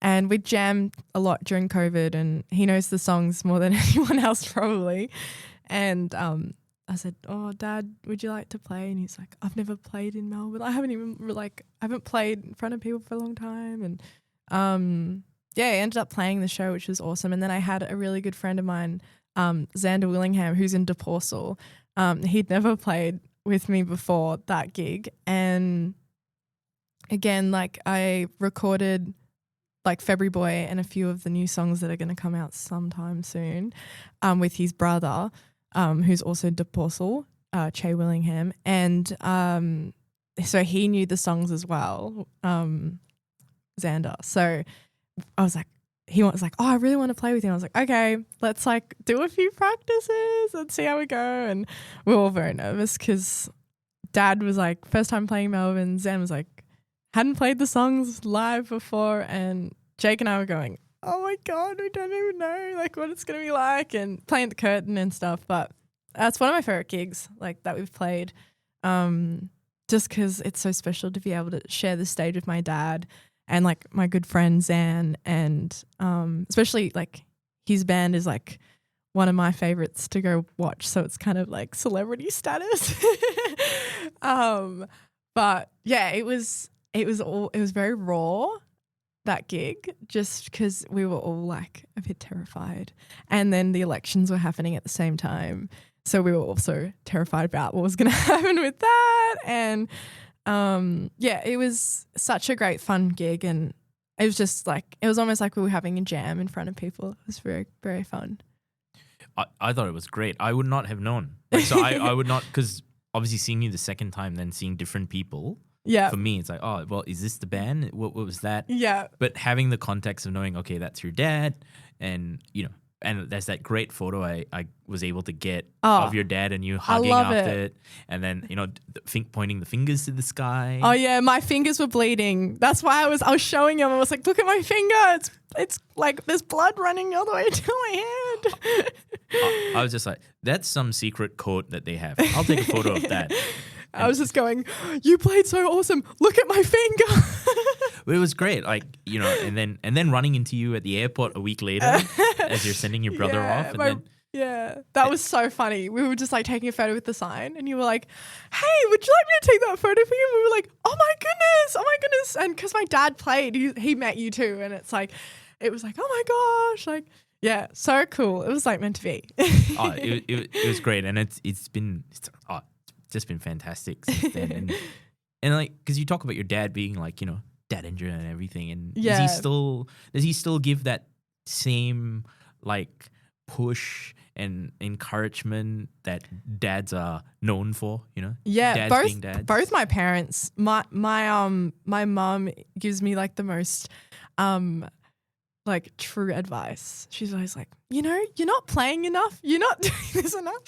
and we jammed a lot during COVID and he knows the songs more than anyone else probably. And I said, oh, Dad, would you like to play? And he's like, I've never played in Melbourne. I haven't played in front of people for a long time. And I ended up playing the show, which was awesome. And then I had a really good friend of mine, Xander Willingham, who's in DePorsel. He'd never played with me before that gig. And again, like I recorded like February Boy and a few of the new songs that are going to come out sometime soon with his brother, who's also DePorsel, Che Willingham. And so he knew the songs as well, Xander. So I was like, he was like, oh, I really want to play with you. I was like, okay, let's like do a few practices and see how we go. And we were all very nervous because Dad was like, first time playing Melbourne. Zen was like, hadn't played the songs live before. And Jake and I were going, oh my God, we don't even know like what it's going to be like, and playing the Curtin and stuff. But that's one of my favorite gigs like that we've played, just because it's so special to be able to share the stage with my dad and like my good friend Zan, and especially like his band is like one of my favorites to go watch. So it's kind of like celebrity status. But yeah, it was very raw, that gig, just because we were all like a bit terrified. And then the elections were happening at the same time. So we were also terrified about what was going to happen with that. And it was such a great fun gig. And it was just like, it was almost like we were having a jam in front of people. It was very, very fun. I thought it was great. I would not have known. Like, so I would not, because obviously seeing you the second time, then seeing different people. Yeah. For me, it's like, oh, well, is this the band? What was that? Yeah. But having the context of knowing, okay, that's your dad, and and there's that great photo I was able to get of your dad and you hugging after it, and then pointing the fingers to the sky. Oh yeah, my fingers were bleeding. That's why I was showing him. I was like, look at my finger. It's like there's blood running all the way to my hand. I was just like, that's some secret code that they have. I'll take a photo of that. I was just going, you played so awesome. Look at my finger. It was great, like and then running into you at the airport a week later as you're sending your brother off, that was so funny. We were just like taking a photo with the sign, and you were like, "Hey, would you like me to take that photo for you?" And we were like, "Oh my goodness!" And because my dad played, he met you too, and it was like, "Oh my gosh!" Like, yeah, so cool. It was like meant to be. It was great, and it's just been fantastic since then, and like because you talk about your dad being like dad injured and everything, and does he still give that same like push and encouragement that dads are known for, Yeah, dads being dads? Both my parents. My mom gives me like the most like true advice. She's always like, you know, you're not playing enough. You're not doing this enough.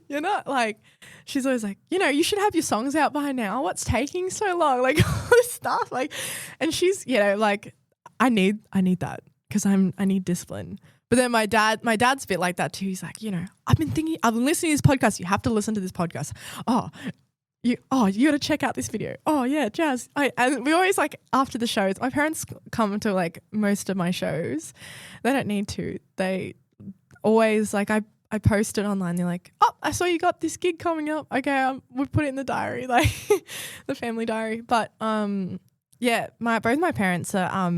You're not like, she's always like, you know, you should have your songs out by now. What's taking so long? Like all this stuff. Like, and she's, you know, like, I need that because I need discipline. But then my dad's a bit like that too. He's like, you know, I've been listening to this podcast. You have to listen to this podcast. You got to check out this video. Oh yeah, Jazz. And we always like after the shows, my parents come to like most of my shows. They don't need to. They always like, I post it online. They're like, oh, I saw you got this gig coming up. Okay, we'll put it in the diary, like the family diary. But yeah, both my parents are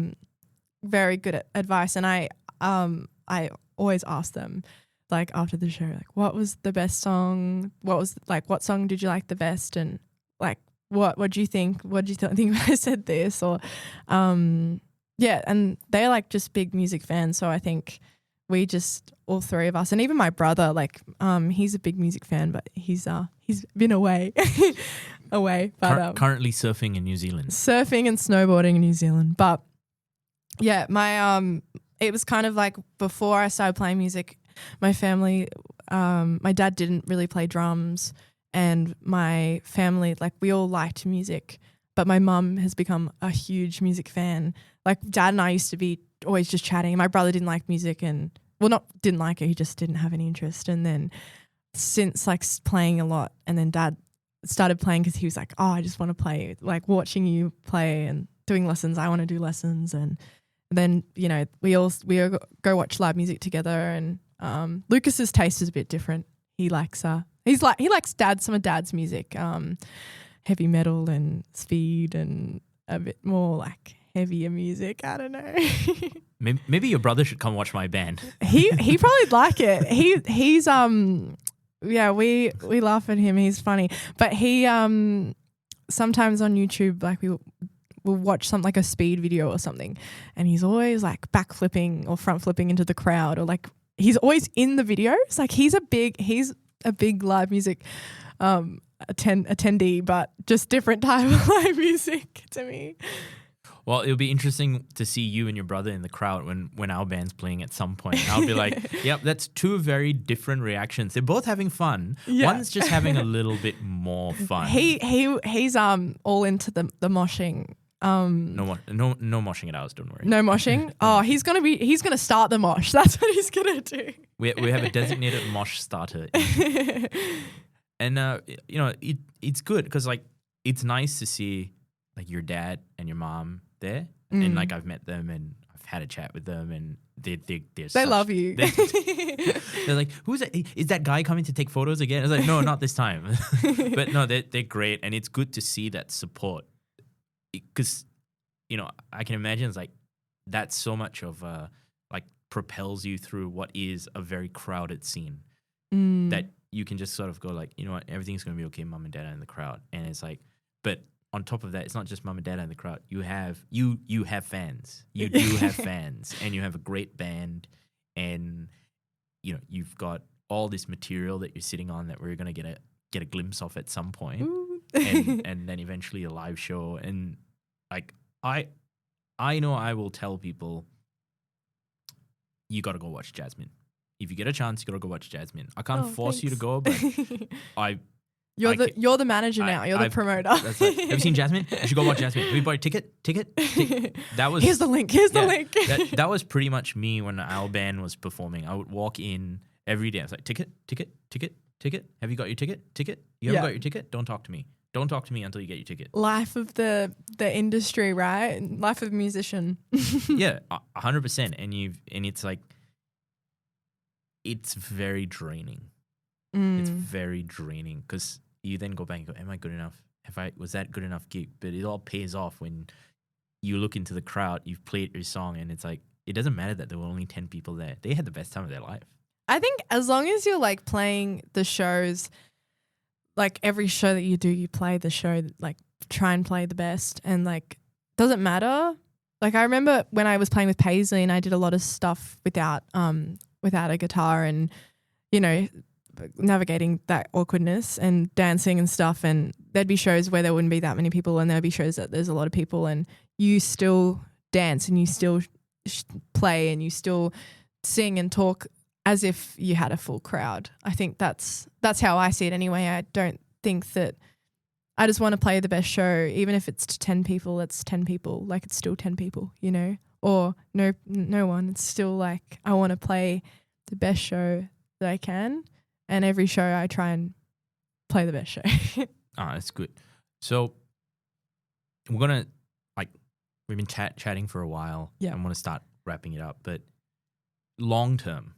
very good at advice, and I always ask them, like after the show, like what was the best song? What song did you like the best? And like what do you think? What do you think when I said this? Or yeah, and they're like just big music fans. So I think we just, all three of us, and even my brother, like he's a big music fan, but he's been away. But currently surfing in New Zealand. Surfing and snowboarding in New Zealand. But yeah, my it was kind of like before I started playing music, my family, my dad didn't really play drums, and my family, like we all liked music, but my mum has become a huge music fan. Like Dad and I used to be always just chatting, and my brother didn't like music didn't like it, he just didn't have any interest. And then since like playing a lot, and then Dad started playing because he was like, oh, I just want to play, like watching you play and doing lessons, I want to do lessons. And then, you know, we all go watch live music together. And Lucas's taste is a bit different. He likes he likes some of Dad's music, heavy metal and speed and a bit more like heavier music. I don't know. Maybe your brother should come watch my band. He probably like it. He's yeah, we laugh at him. He's funny, but he sometimes on YouTube, like we'll watch something like a speed video or something, and he's always like back flipping or front flipping into the crowd, or like he's always in the videos. Like he's a big live music attendee, but just different type of live music to me. Well, it'll be interesting to see you and your brother in the crowd when our band's playing at some point. I'll be like, yep, that's two very different reactions. They're both having fun. Yeah. One's just having a little bit more fun. He's all into the moshing. No moshing at ours, don't worry. No moshing? Oh, he's gonna start the mosh. That's what he's gonna do. We have a designated mosh starter. And you know, it's good because like it's nice to see like your dad and your mom there, and like I've met them and I've had a chat with them, and they love you. They're like, who's that? Is that guy coming to take photos again? I was like, no, not this time. But no, they're great, and it's good to see that support, because you know I can imagine it's like that's so much of like propels you through what is a very crowded scene that you can just sort of go like, you know what, everything's gonna be okay. Mom and dad are in the crowd, and it's like, but on top of that, it's not just mom and dad in the crowd. You have fans. You do have fans, and you have a great band, and you know you've got all this material that you're sitting on that we're gonna get a glimpse of at some point, and then eventually a live show. And like I know I will tell people, you got to go watch Jasmin. If you get a chance, you got to go watch Jasmin. I can't force you to go, but You're the manager now. You're the promoter. That's like, have you seen Jasmin? You should go watch Jasmin. Have you bought a ticket? That was Here's the link. The link. that was pretty much me when our band was performing. I would walk in every day. I was like, ticket. Have you got your ticket? You haven't got your ticket? Don't talk to me. Don't talk to me until you get your ticket. Life of the industry, right? Life of a musician. Yeah, 100%. And it's like, it's very draining. It's very draining because you then go back and go, am I good enough? Was that good enough gig? But it all pays off when you look into the crowd, you've played your song, and it's like, it doesn't matter that there were only 10 people there. They had the best time of their life. I think as long as you're like playing the shows, like every show that you do, you play the show, like try and play the best, and like doesn't matter. Like I remember when I was playing with Paisley and I did a lot of stuff without a guitar, and you know, navigating that awkwardness and dancing and stuff, and there'd be shows where there wouldn't be that many people, and there'd be shows that there's a lot of people, and you still dance and you still play and you still sing and talk as if you had a full crowd. I think that's how I see it anyway. I don't think that I just want to play the best show, even if it's to 10 people, it's 10 people. Like, it's still 10 people, you know, or no one. It's still like I want to play the best show that I can, and every show I try and play the best show. That's good. So we're gonna we've been chatting for a while. Yeah. I want to start wrapping it up, but long term,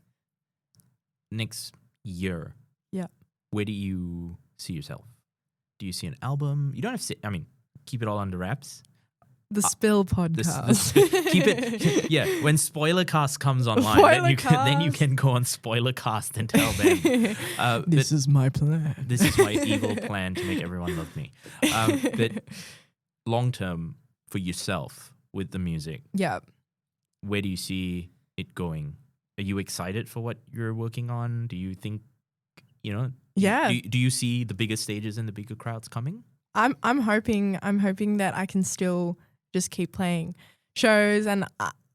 next year, where do you see yourself? Do you see an album? You don't have to say, I mean, keep it all under wraps. The Spill podcast. Keep it. Yeah, when Spoilercast comes online, then you can go on Spoilercast and tell them. This is my plan. This is my evil plan to make everyone love me. But long term for yourself with the music, where do you see it going? Are you excited for what you're working on? Do you think, you know? Yeah. Do you see the bigger stages and the bigger crowds coming? I'm hoping that I can still just keep playing shows, and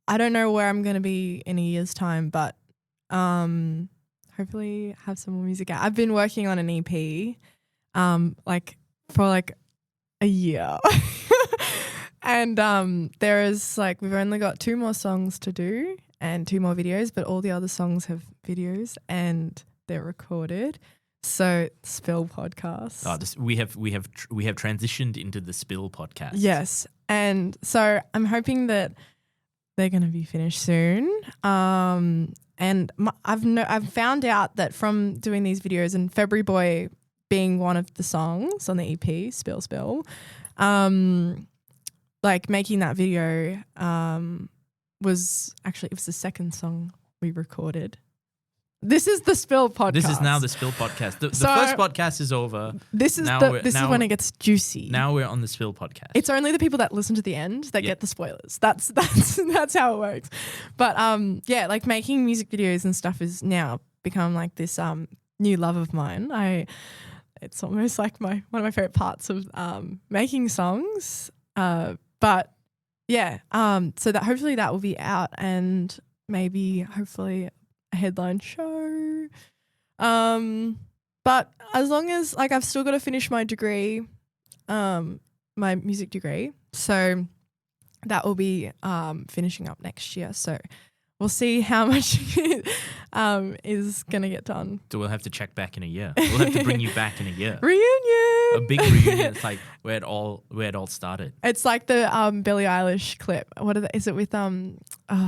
I don't know where I'm going to be in a year's time, but hopefully have some more music out. I've been working on an EP for a year. And there is we've only got 2 more songs to do and 2 more videos, but all the other songs have videos and they're recorded. So Spill podcast. We have transitioned into the Spill podcast. Yes, and so I'm hoping that they're going to be finished soon. And I've found out that from doing these videos and February Boy being one of the songs on the EP, Spill, making that video was the second song we recorded. This is the Spill podcast. This is now the Spill podcast. The first podcast is over. This is when it gets juicy. Now we're on the Spill podcast. It's only the people that listen to the end that get the spoilers. That's how it works. But making music videos and stuff is now become this new love of mine. It's almost like one of my favorite parts of making songs. So that hopefully that will be out, and hopefully a headline show. But as long as I've still got to finish my degree, my music degree. So that will be finishing up next year. So we'll see how much is going to get done. So we'll have to check back in a year. We'll have to bring you back in a year. Reunion. A big reunion. It's where it all started. It's like the Billie Eilish clip. Is it with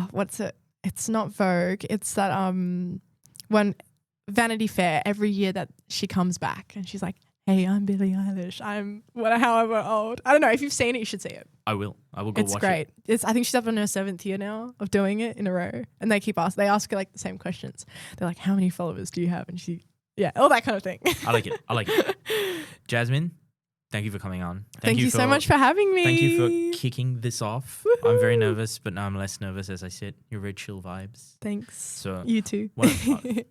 what's it? It's not Vogue. It's that when Vanity Fair, every year that she comes back and she's like, "Hey, I'm Billie Eilish. I'm however old." I don't know. If you've seen it, you should see it. I will go watch it. It's great. I think she's up on her 7th year now of doing it in a row. And they ask her the same questions. They're like, "How many followers do you have?" And all that kind of thing. I like it. Jasmin, thank you for coming on. Thank you so much for having me. Thank you for kicking this off. Woo-hoo. I'm very nervous, but now I'm less nervous as I sit. You're very chill vibes. Thanks. So you too. I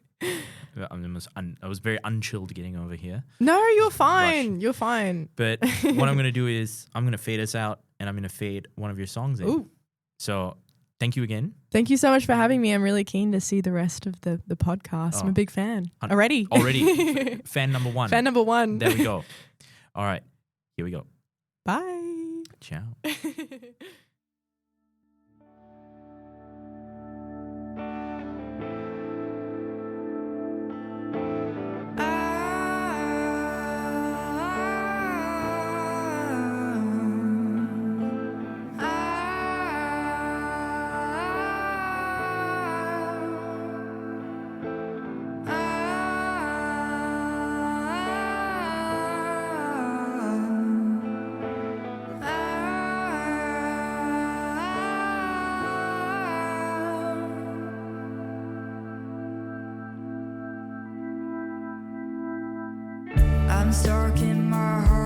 was very unchilled getting over here. No, you're fine. Rush. You're fine. But what I'm going to do is I'm going to fade us out, and I'm going to fade one of your songs in. Ooh. So thank you again. Thank you so much for having me. I'm really keen to see the rest of the podcast. I'm a big fan. Already. Fan number 1. Fan number 1. There we go. All right. Here we go. Bye. Ciao. I'm stuck in my heart.